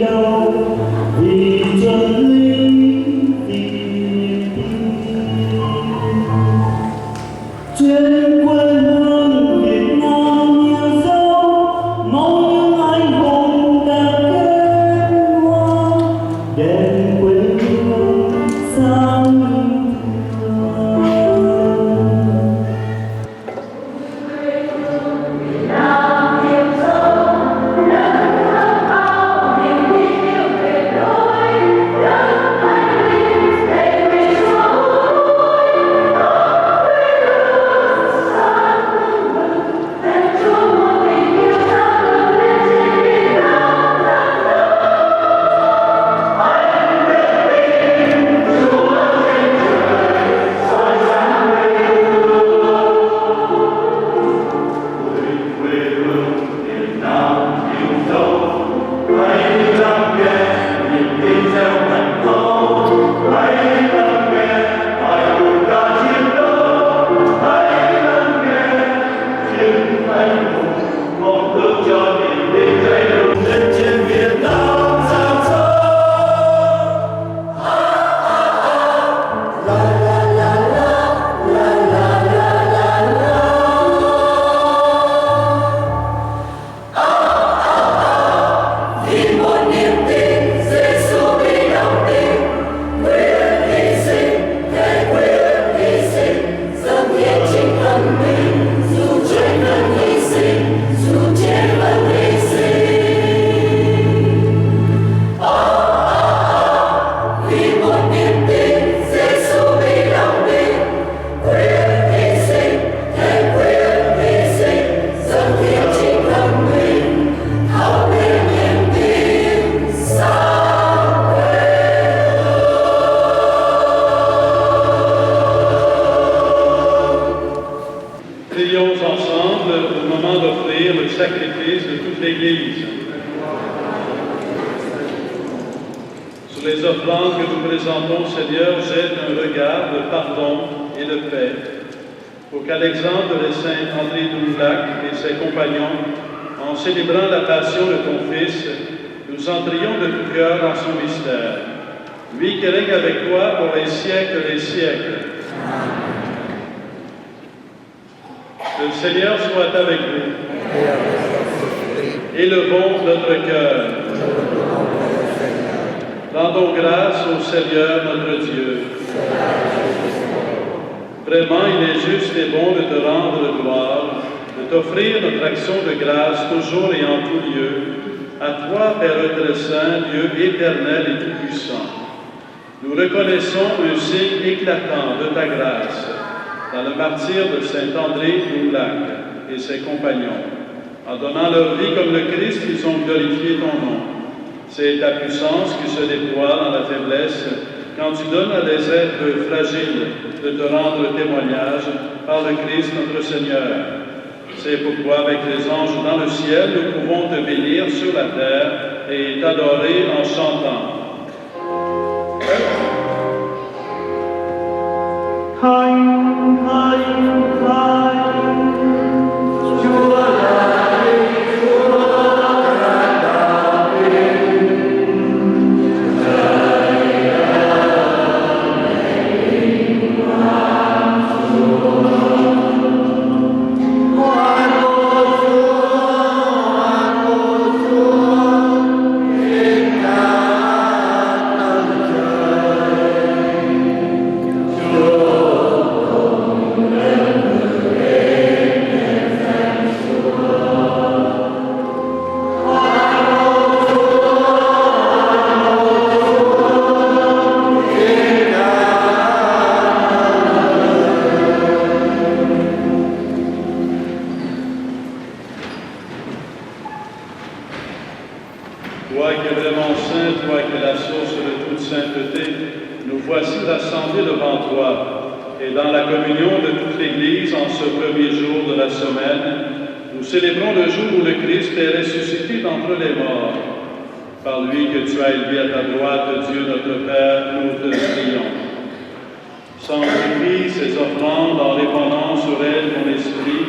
đâu vì chân lý vì trên quê hương Việt Nam nhiều dấu mong những anh hùng đã kết hoa đèn quê hương sáng Prions ensemble au moment d'offrir le sacrifice de toute l'Église. Sur les offrandes que nous présentons, Seigneur, jette un regard de pardon et de paix, pour qu'à l'exemple de Saint André Douvlac et ses compagnons, en célébrant la passion de ton Fils, nous entrions de tout cœur dans son mystère. lui qui règne avec toi pour les siècles des siècles. Que le Seigneur soit avec vous. Élevons notre cœur. Rendons grâce au Seigneur notre Dieu. Vraiment, il est juste et bon de te rendre gloire, de t'offrir notre action de grâce toujours et en tout lieu, à toi, Père très saint, Dieu éternel et tout-puissant. Nous reconnaissons un signe éclatant de ta grâce dans le martyre de saint André d'Oulac et ses compagnons. En donnant leur vie comme le Christ, ils ont glorifié ton nom. C'est ta puissance qui se déploie dans la faiblesse quand tu donnes à des êtres fragiles de te rendre témoignage par le Christ notre Seigneur. C'est pourquoi, avec les anges dans le ciel, nous pouvons te bénir sur la terre et t'adorer en chantant. Toi qui es vraiment saint, toi qui es la source de toute sainteté, nous voici rassemblés devant toi. Et dans la communion de toute l'Église, en ce premier jour de la semaine, nous célébrons le jour où le Christ est ressuscité d'entre les morts. Par lui que tu as élevé à ta droite, Dieu notre Père, nous te prions. Sanctifie ces offrandes en répandant sur elles ton esprit,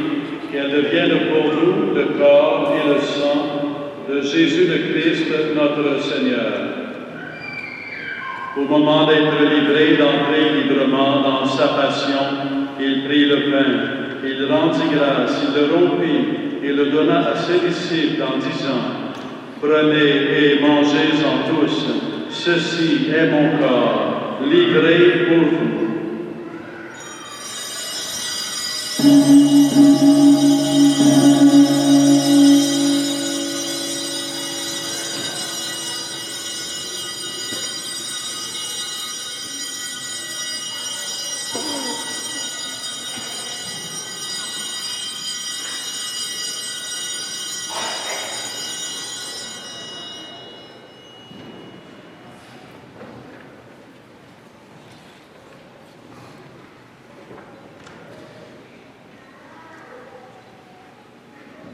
qu'elles deviennent pour nous le corps et le sang de Jésus le Christ, notre Seigneur. Au moment d'être livré, d'entrer librement dans sa passion, il prit le pain, il rendit grâce, il le rompit et le donna à ses disciples en disant: Prenez et mangez-en tous, ceci est mon corps, livré pour vous.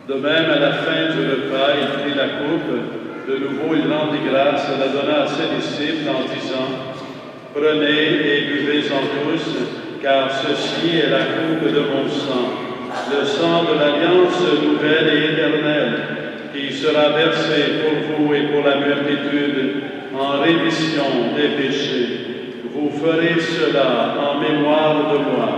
De même, à la fin du repas, il prit la coupe. De nouveau, il rendit grâce et la donna à ses disciples en disant: Prenez et buvez-en tous, car ceci est la coupe de mon sang, le sang de l'alliance nouvelle et éternelle, qui sera versé pour vous et pour la multitude en rémission des péchés. Vous ferez cela en mémoire de moi.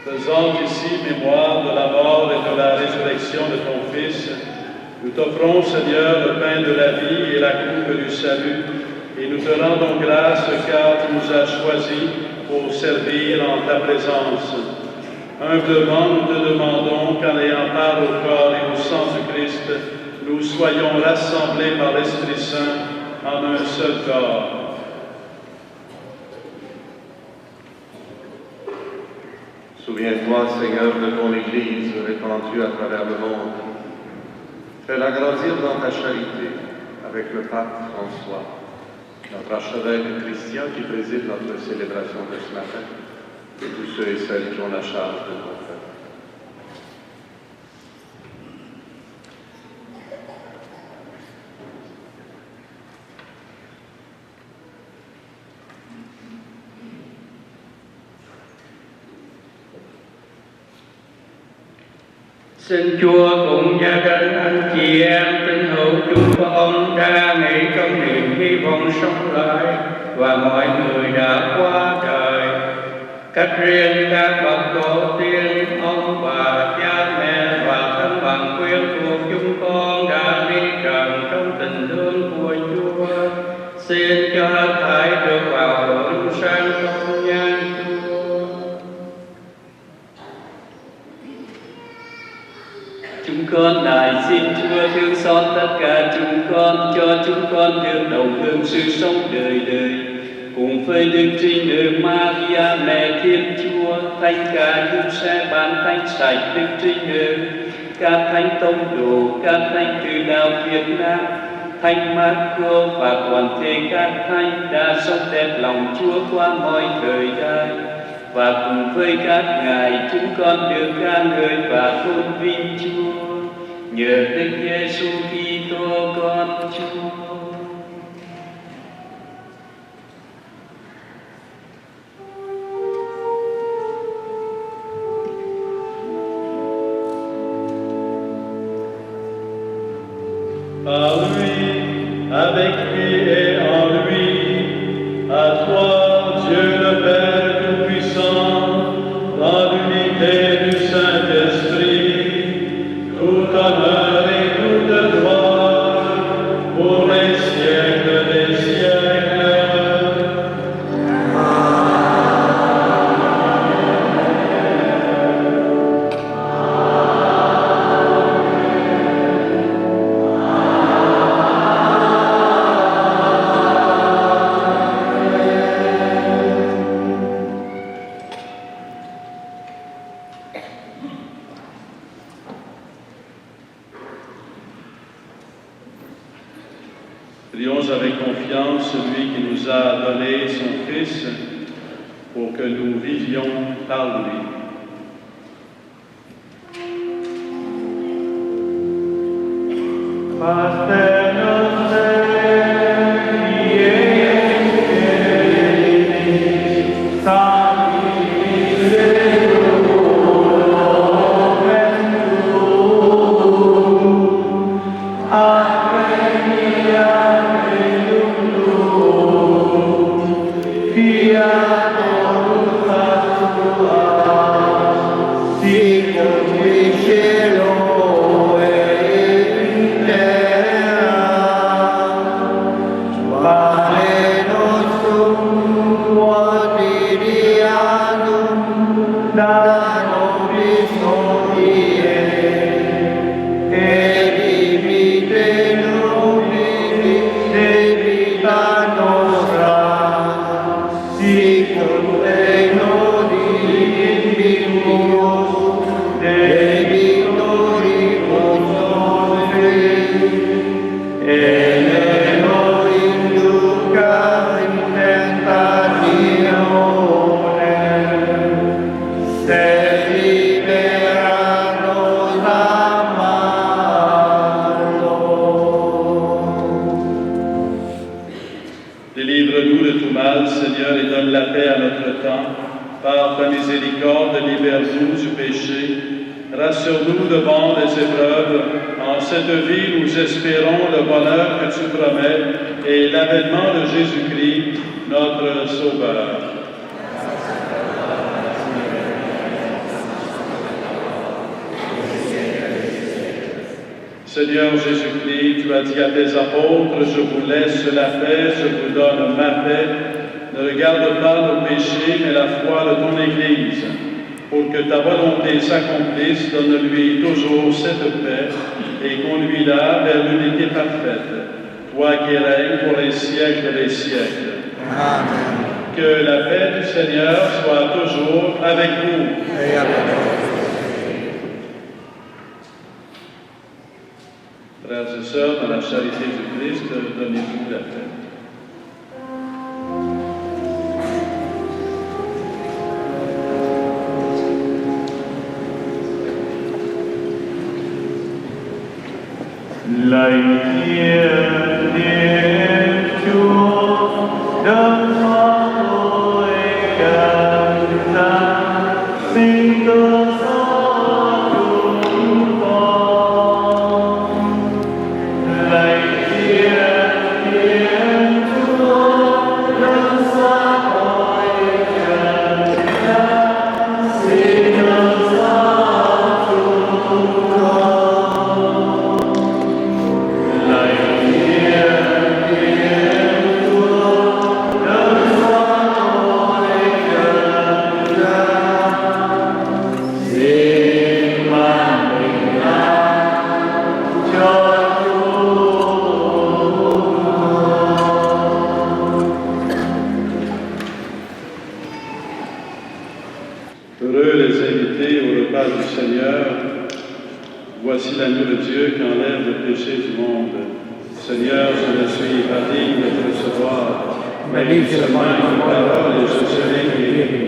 Faisant ici mémoire de la mort et de la résurrection de ton Fils, nous t'offrons, Seigneur, le pain de la vie et la coupe du salut, et nous te rendons grâce car tu nous as choisis pour servir en ta présence. Humblement, nous te demandons qu'en ayant part au corps et au sang du Christ, nous soyons rassemblés par l'Esprit Saint en un seul corps. Souviens-toi, Seigneur, de ton Église répandue à travers le monde. Fais-la grandir dans ta charité avec le pape François, notre archevêque Christian qui préside notre célébration de ce matin, et tous ceux et celles qui ont la charge de ton peuple. Xin Chúa cùng gia đình anh chị em tín hữu chúng con đa nghĩ trong niềm hy vọng sống lại và mọi người đã qua đời. Cách riêng các bậc tổ tiên, ông bà, cha mẹ và thân bằng quyến thuộc chúng con đã đi trần trong tình thương của Chúa. Xin cho hết thảy được vào hưởng sang công nhan Chúa. Chúng con nài xin Chúa thương xót tất cả chúng con, cho chúng con được đồng hưởng sự sống đời đời. Cùng với Đức Trinh Nữ Maria mẹ Thiên Chúa, Thánh Ca Diếp sẽ ban thánh sạch Đức Trinh Nữ, các thánh tông đồ, các thánh từ đạo Việt Nam, Thánh Marco và toàn thể các thánh đã sống đẹp lòng Chúa qua mọi thời đại. Và cùng với các ngài chúng con được ca ngợi và tôn vinh Chúa nhờ Đức Giêsu Kitô con Chúa. Par lui, avec lui et en lui, à toi, Dieu le Père Tout-Puissant, dans l'unité du Saint-Esprit, tout honneur et toute gloire pour les siècles des siècles. Prions avec confiance celui qui nous a donné son Fils pour que nous vivions par lui. Pater noster, qui es sanctificetur nomen tuum, adveniat regnum tuum, fiat voluntas tua, sicut in cielo et in terra. Pane nostrum quotidianum da nobis hodie, et dimitte nobis debita nostra, sicut et nodimimus debitoribus nostris, et ne nos induca in tentationem, sed libera nos a malo. Délivre-nous de tout mal, Seigneur, et donne la paix à notre temps. Par ta miséricorde, libère-nous du péché. Rassure-nous devant les épreuves. En cette vie, nous espérons le bonheur que tu promets et l'avènement de Jésus-Christ, notre Sauveur. Seigneur Jésus-Christ, tu as dit à tes apôtres, je vous laisse la paix, je vous donne ma paix. Ne regarde pas nos péchés, mais la foi de ton Église. Pour que ta volonté s'accomplisse, donne-lui toujours cette paix et conduis-la vers l'unité parfaite. Toi qui règnes pour les siècles des siècles. Amen. Que la paix du Seigneur soit toujours avec vous. Et avec vous. Frères et sœurs, dans la charité du Christ, donnez-vous la paix. Heureux les invités au repas du Seigneur. Voici l'agneau de Dieu qui enlève le péché du monde. Seigneur, je ne suis pas digne de te recevoir, mais dis seulement une parole et je serai guéri.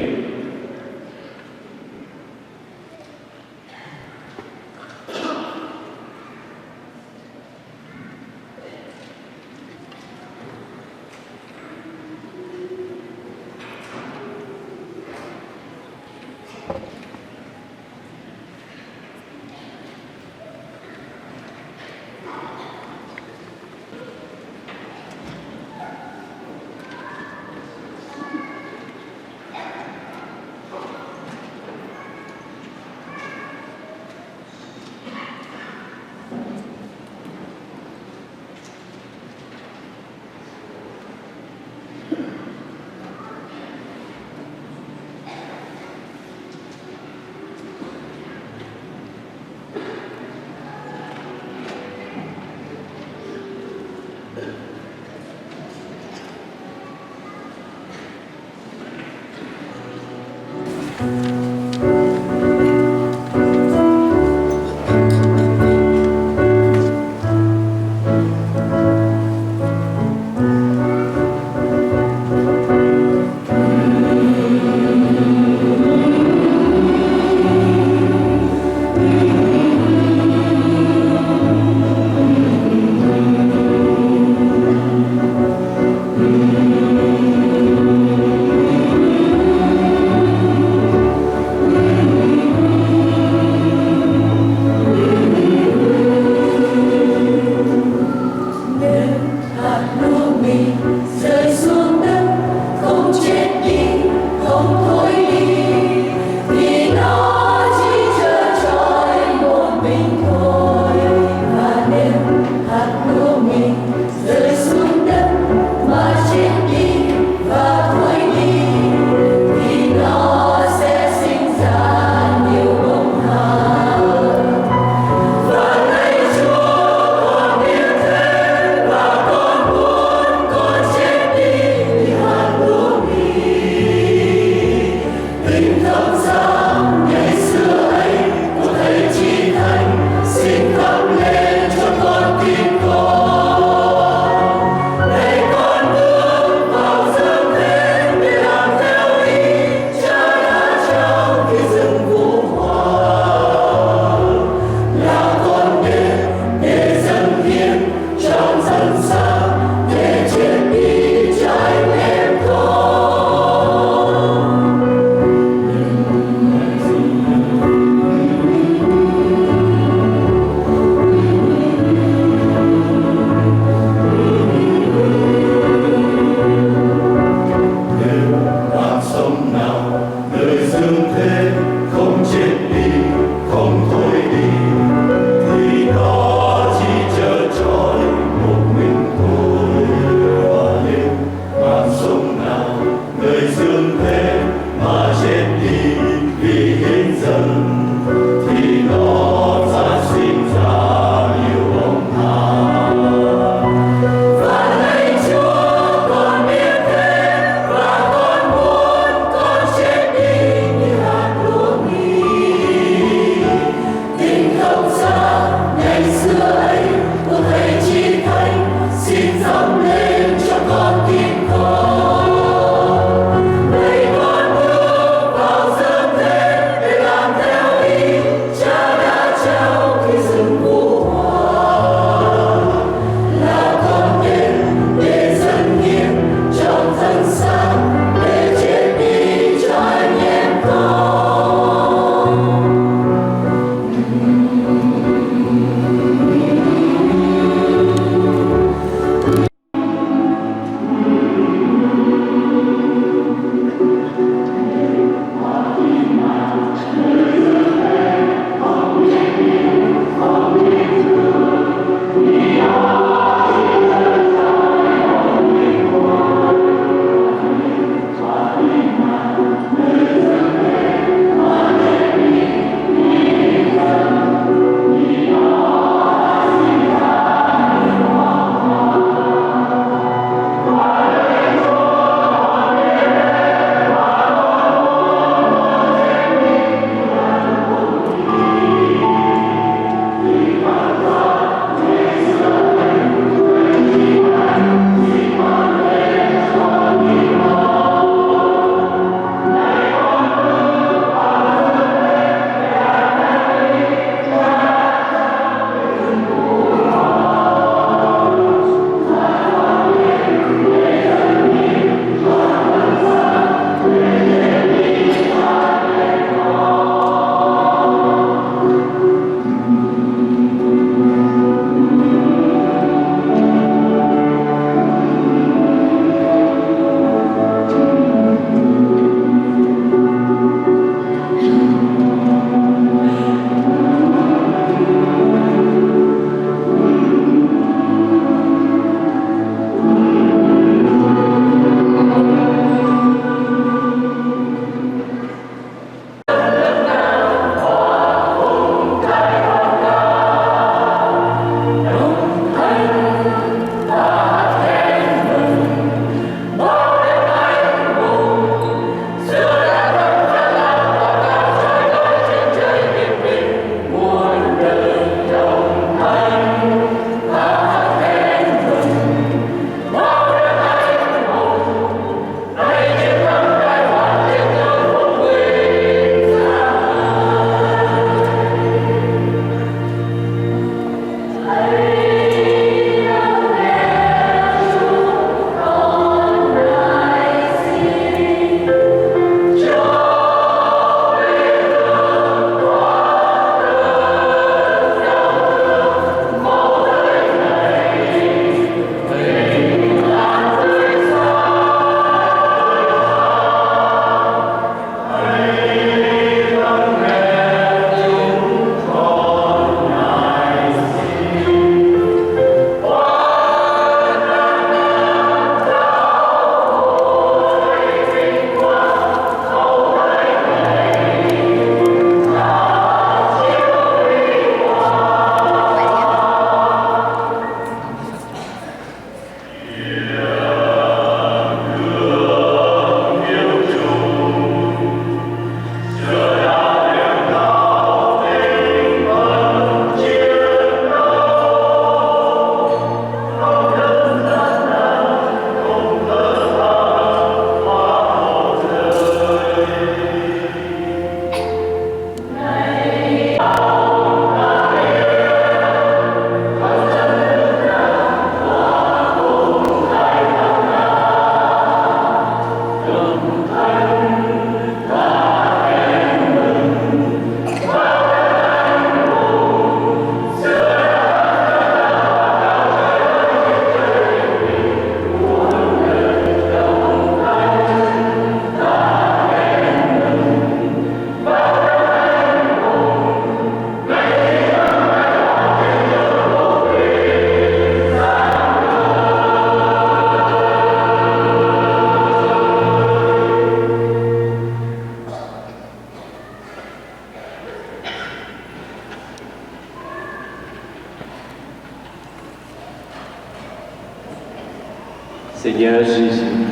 Seigneur Jésus,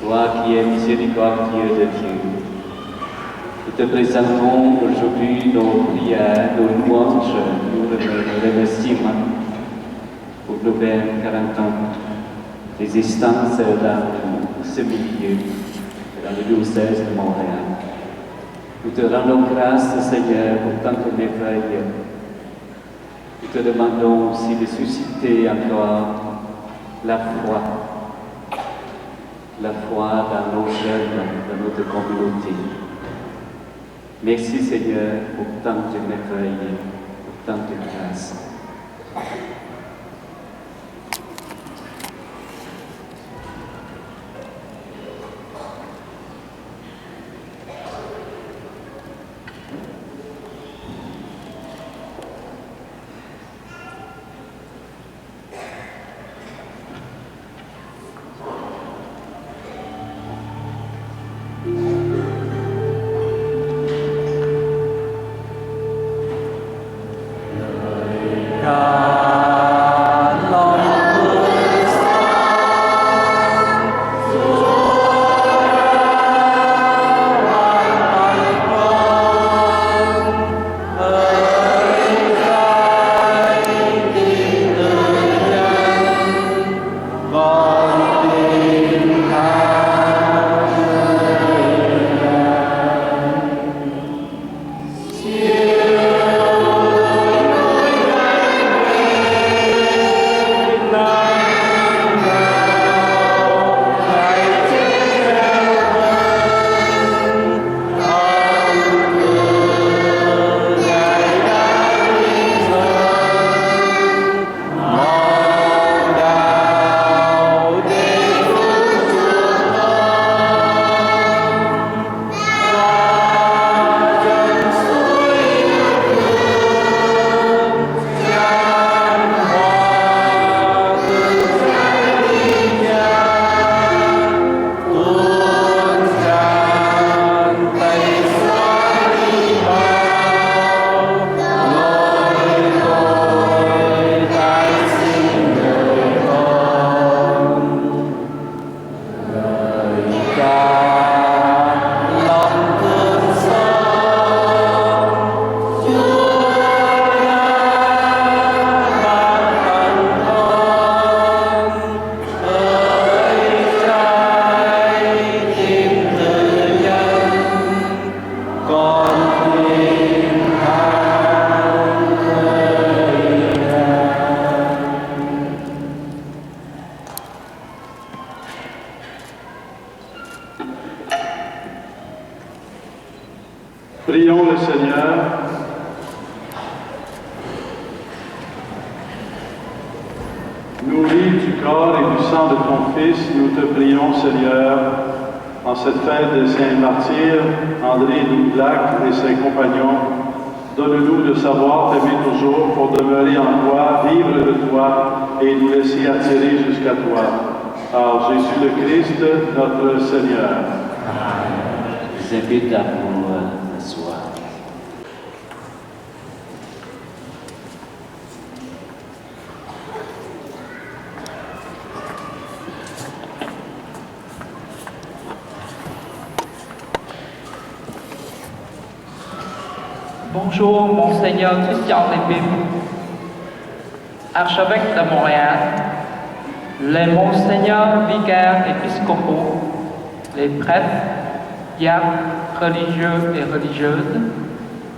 toi qui es miséricordieux de Dieu, nous te présentons aujourd'hui nos prières, nos louanges, nos remerciements pour nos 40 ans d'existence dans ce milieu, dans le diocèse de Montréal. Nous te rendons grâce, Seigneur, pour tant de merveilles. Nous te demandons aussi de susciter encore la foi dans nos jeunes, dans notre communauté. Merci, Seigneur, pour tant de merveilles, pour tant de grâce. Prions le Seigneur. Nourris du corps et du sang de ton Fils, nous te prions, Seigneur, en cette fête des saints martyrs, André Doublac et ses compagnons. Donne-nous de savoir t'aimer toujours pour demeurer en toi, vivre de toi et nous laisser attirer jusqu'à toi. Par Jésus le Christ, notre Seigneur. Je vous invite à vous asseoir. Bonjour, Monseigneur Christian Lépine, archevêque de Montréal, les Monseigneurs vicaires épiscopaux, les prêtres, diacres, religieux et religieuses,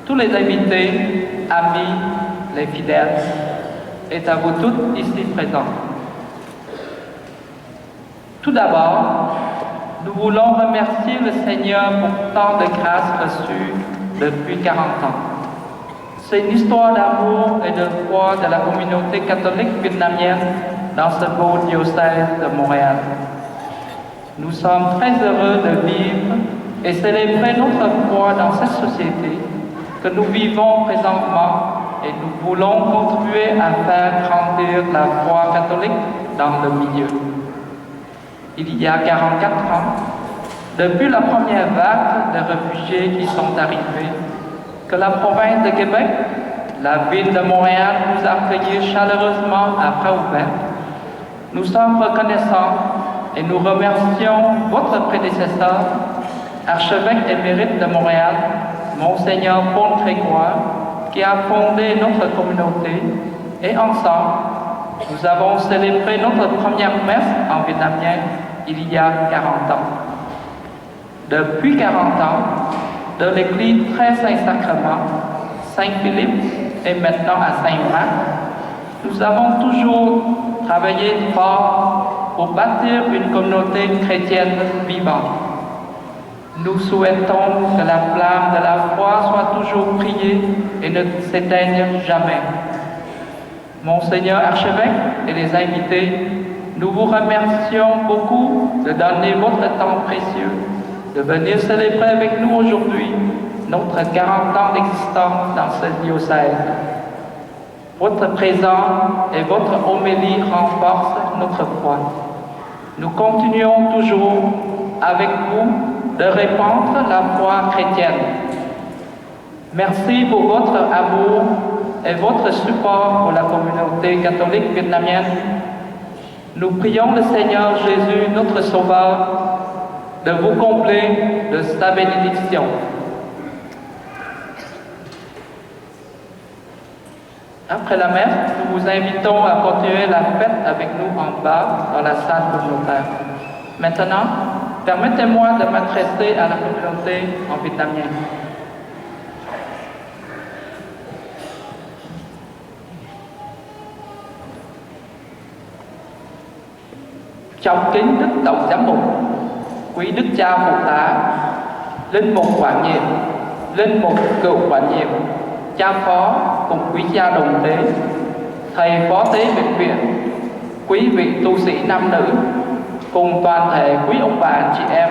tous les invités, amis, les fidèles, et à vous toutes ici présents. Tout d'abord, nous voulons remercier le Seigneur pour tant de grâces reçues depuis 40 ans. C'est une histoire d'amour et de foi de la communauté catholique vietnamienne dans ce beau diocèse de Montréal. Nous sommes très heureux de vivre et célébrer notre foi dans cette société que nous vivons présentement et nous voulons contribuer à faire grandir la foi catholique dans le milieu. Il y a 44 ans, depuis la première vague de réfugiés qui sont arrivés, que la province de Québec, la ville de Montréal nous a accueillis chaleureusement à bras ouverts, Nous sommes reconnaissants et nous remercions votre prédécesseur, archevêque émérite de Montréal, Monseigneur Paul Grégoire, qui a fondé notre communauté, et ensemble, nous avons célébré notre première messe en vietnamien il y a 40 ans. Depuis 40 ans, de l'église très Saint-Sacrement, Saint-Philippe et maintenant à Saint-Marc, nous avons toujours travaillé fort pour bâtir une communauté chrétienne vivante. Nous souhaitons que la flamme de la foi soit toujours brillée et ne s'éteigne jamais. Monseigneur archevêque et les invités, nous vous remercions beaucoup de donner votre temps précieux, de venir célébrer avec nous aujourd'hui notre 40 ans d'existence dans ce diocèse. Votre présence et votre homélie renforcent notre foi. Nous continuons toujours avec vous de répandre la foi chrétienne. Merci pour votre amour et votre support pour la communauté catholique vietnamienne. Nous prions le Seigneur Jésus, notre Sauveur, de vous combler de sa bénédiction. Après la messe, nous vous invitons à continuer la fête avec nous en bas dans la salle communautaire. Maintenant, permettez-moi de m'adresser à la communauté en vietnamien. Trong kính Đức Tổng Giám mục, quý Đức Cha Phụ tá, Linh mục quản nhiệm, Linh mục cựu quản nhiệm, cha phó cùng quý cha đồng tế, thầy phó tế bệnh viện, quý vị tu sĩ nam nữ, cùng toàn thể quý ông bà chị em,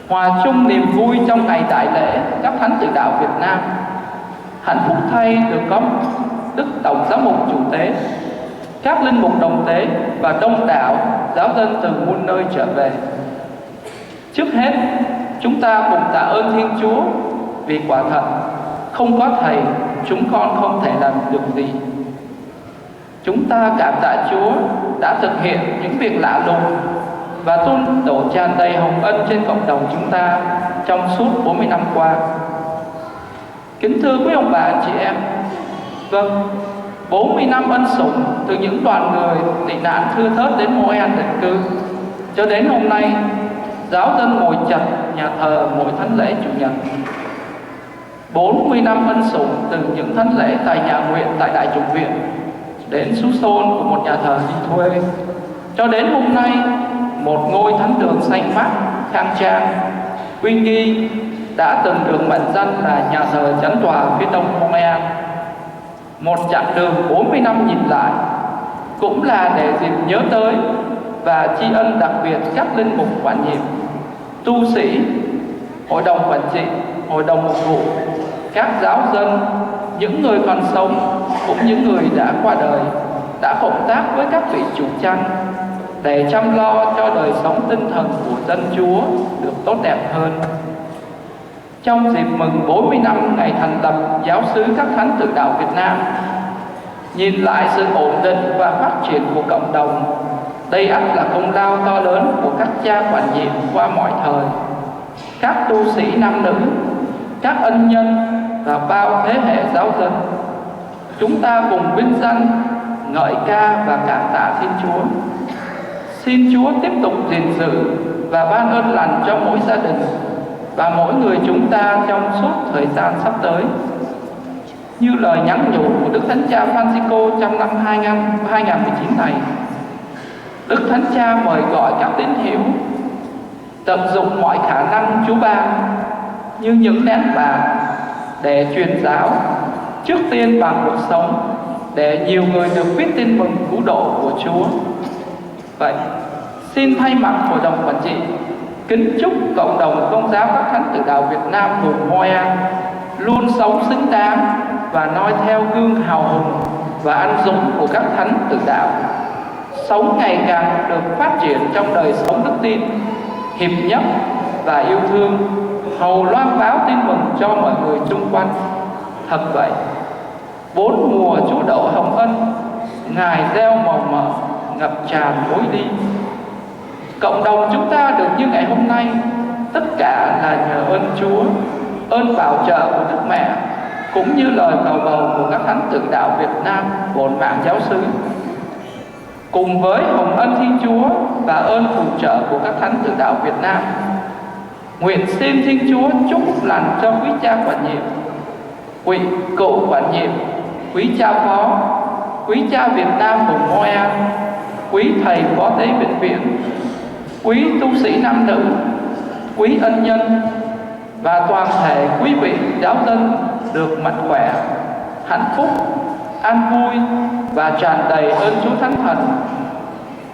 hòa chung niềm vui trong ngày đại lễ các thánh tử đạo Việt Nam. Hạnh phúc thay được có Đức Tổng Giám mục chủ tế, các linh mục đồng tế và đông đảo giáo dân từ muôn nơi trở về. Trước hết, chúng ta cùng tạ ơn Thiên Chúa vì quả thật không có Thầy, chúng con không thể làm được gì. Chúng ta cảm tạ Chúa đã thực hiện những việc lạ lùng và tuôn đổ tràn đầy hồng ân trên cộng đồng chúng ta trong suốt 40 năm qua. Kính thưa quý ông bà chị em, vâng, 40 năm ân sủng từ những đoàn người tị nạn thưa thớt đến Montréal định cư cho đến hôm nay, giáo dân ngồi chật nhà thờ mỗi thánh lễ chủ nhật. 40 năm ân sủng từ những thánh lễ tại nhà nguyện tại Đại Chủng Viện đến sú xôn của một nhà thờ đi thuê, cho đến hôm nay một ngôi thánh đường xanh mát khang trang uy nghi đã từng được mệnh danh là nhà thờ chánh tòa phía đông Montréal. Một chặng đường 40 năm nhìn lại cũng là để dịp nhớ tới và tri ân đặc biệt các linh mục quản nhiệm, tu sĩ, hội đồng quản trị, hội đồng mục vụ, các giáo dân, những người còn sống cũng những người đã qua đời, đã cộng tác với các vị chủ chăn để chăm lo cho đời sống tinh thần của dân Chúa được tốt đẹp hơn. Trong dịp mừng 40 năm ngày thành lập giáo xứ các thánh tử đạo Việt Nam, nhìn lại sự ổn định và phát triển của cộng đồng, đây ắt là công lao to lớn của các cha quản nhiệm qua mọi thời, các tu sĩ nam nữ, các ân nhân và bao thế hệ giáo dân. Chúng ta cùng vinh danh, ngợi ca và cảm tạ Thiên Chúa. Xin Chúa tiếp tục gìn giữ và ban ơn lành cho mỗi gia đình và mỗi người chúng ta trong suốt thời gian sắp tới. Như lời nhắn nhủ của Đức Thánh Cha Francisco trong năm 2019 này, Đức Thánh Cha mời gọi các tín hữu tận dụng mọi khả năng Chúa ban như những nén bạc để truyền giáo, trước tiên bằng cuộc sống, để nhiều người được biết tin mừng cứu độ của Chúa. Vậy, xin thay mặt Hội đồng Quản trị kính chúc cộng đồng Công giáo các thánh tử đạo Việt Nam vùng Montréal luôn sống xứng đáng và noi theo gương hào hùng và anh dũng của các thánh tử đạo, sống ngày càng được phát triển trong đời sống đức tin, hiệp nhất và yêu thương, hầu loan báo tin mừng cho mọi người chung quanh. Thật vậy, 4 mùa Chúa đổ hồng ân, Ngài gieo màu mỡ ngập tràn lối đi. Cộng đồng chúng ta được như ngày hôm nay, tất cả là nhờ ơn Chúa, ơn bảo trợ của Đức Mẹ, cũng như lời cầu bầu của các thánh tử đạo Việt Nam, bổn mạng giáo xứ. Cùng với hồng ân Thiên Chúa và ơn phù trợ của các thánh tử đạo Việt Nam, nguyện xin Thiên Chúa chúc phúc lành cho quý cha quản nhiệm, quý cựu quản nhiệm, quý cha phó, quý cha Việt Nam vùng Montreal, quý thầy phó tế bệnh viện, quý tu sĩ nam nữ, quý ân nhân và toàn thể quý vị giáo dân được mạnh khỏe, hạnh phúc, an vui và tràn đầy ơn Chúa Thánh Thần,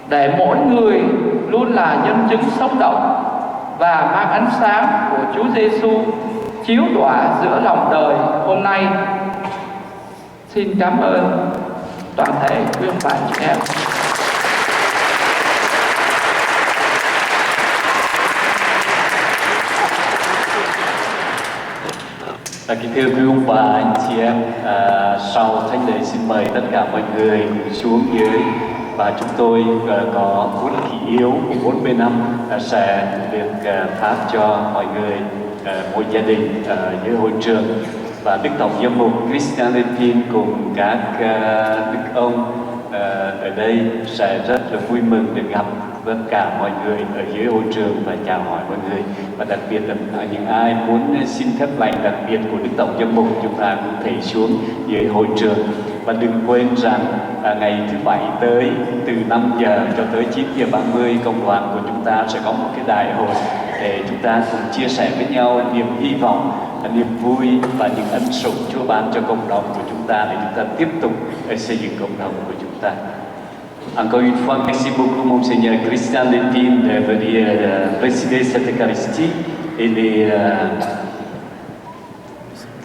để mỗi người luôn là nhân chứng sống động và mang ánh sáng của Chúa Giêsu chiếu tỏa giữa lòng đời hôm nay. Xin cảm ơn toàn thể quý ông bà chị em. Kính thưa quý ông bà, anh chị em, sau thánh lễ xin mời tất cả mọi người xuống dưới và chúng tôi có cuốn kỷ yếu của 40 năm sẽ được phát cho mọi người, mỗi gia đình dưới hội trường. Và Đức Tổng Giám mục Christian Lentin cùng các đức ông ở đây sẽ rất là vui mừng được gặp tất cả mọi người ở dưới hội trường và chào hỏi mọi người. Và đặc biệt là những ai muốn xin phép lành đặc biệt của Đức Tổng Giám mục, chúng ta cũng thể xuống dưới hội trường. Và đừng quên rằng ngày thứ Bảy tới, từ 5 giờ cho tới 9 giờ 30, công đoàn của chúng ta sẽ có một cái đại hội để chúng ta cùng chia sẻ với nhau niềm hy vọng, niềm vui và những ân sủng Chúa ban cho cộng đồng của chúng ta để chúng ta tiếp tục xây dựng cộng đồng của chúng ta. Encore une fois, merci beaucoup Monseigneur Christian Lentin de venir présider cette Eucharistie et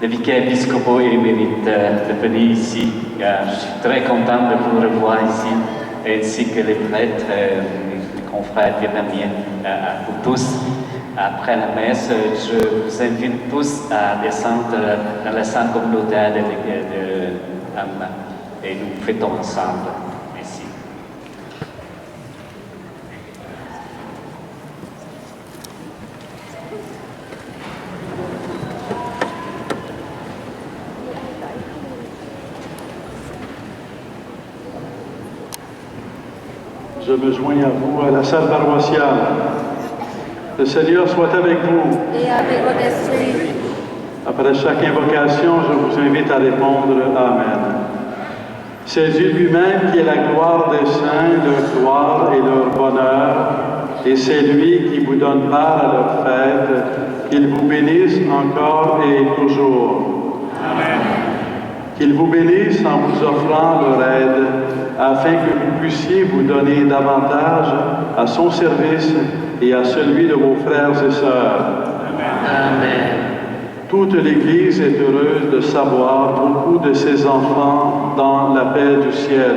les vicaires épiscopaux émérites de venir ici. Je suis très content de vous revoir ici, ainsi que les prêtres, les confrères vietnamiens, vous tous. Après la messe, je vous invite tous à descendre dans la salle communautaire de Amma et nous fêtons ensemble. Merci. Je me joins à vous à la salle paroissiale. Le Seigneur soit avec vous. Et avec votre esprit. Après chaque invocation, je vous invite à répondre Amen. C'est Dieu lui-même qui est la gloire des saints, leur gloire et leur bonheur, et c'est lui qui vous donne part à leur fête, qu'il vous bénisse encore et toujours. Amen. Qu'il vous bénisse en vous offrant leur aide, afin que vous puissiez vous donner davantage à son service et à celui de vos frères et sœurs. Amen. Toute l'Église est heureuse de savoir beaucoup de ses enfants dans la paix du ciel.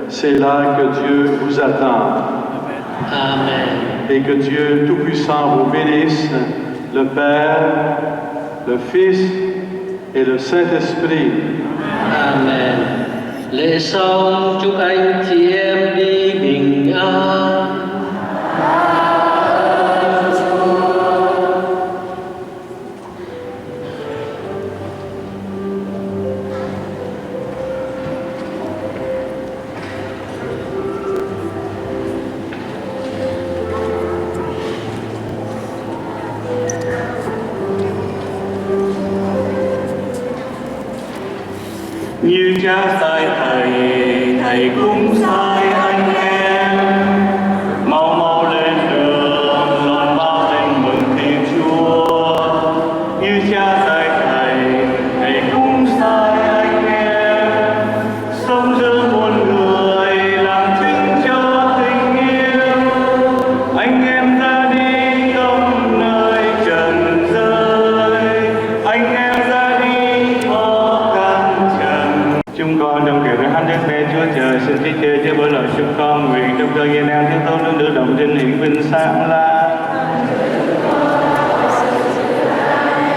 C'est là que Dieu vous attend. Amen. Et que Dieu Tout-Puissant vous bénisse, le Père, le Fils et le Saint-Esprit. Amen. Lễ xong chúc anh chị em đi bình an. Như cha sai thầy, thầy cũng sai anh em. Mau mau lên đường, loan báo tin mừng Thiên Chúa. Như cha sai thầy, thầy cũng sai anh em. Sống giữa muôn người, làm chứng cho tình yêu. Anh em ra đi không nơi trần rơi. Anh em ra đi khó khăn trần. Chúng con trong kiểu các thánh đức mẹ Chúa Trời xin ký kê cho bởi lời chúng con nguyện trong cơn gian nan Thiên Tôn nước động trên hiển vinh sáng la.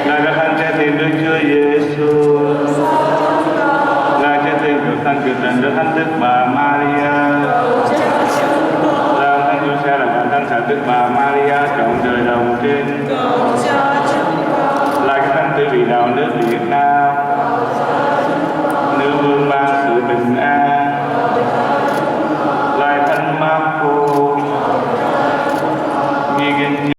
Ngài đã khăn trái tim Đức Chúa Giêsu. Ngài trái tim được khăn cực tình Đức Thánh Đức Bà Đức Bà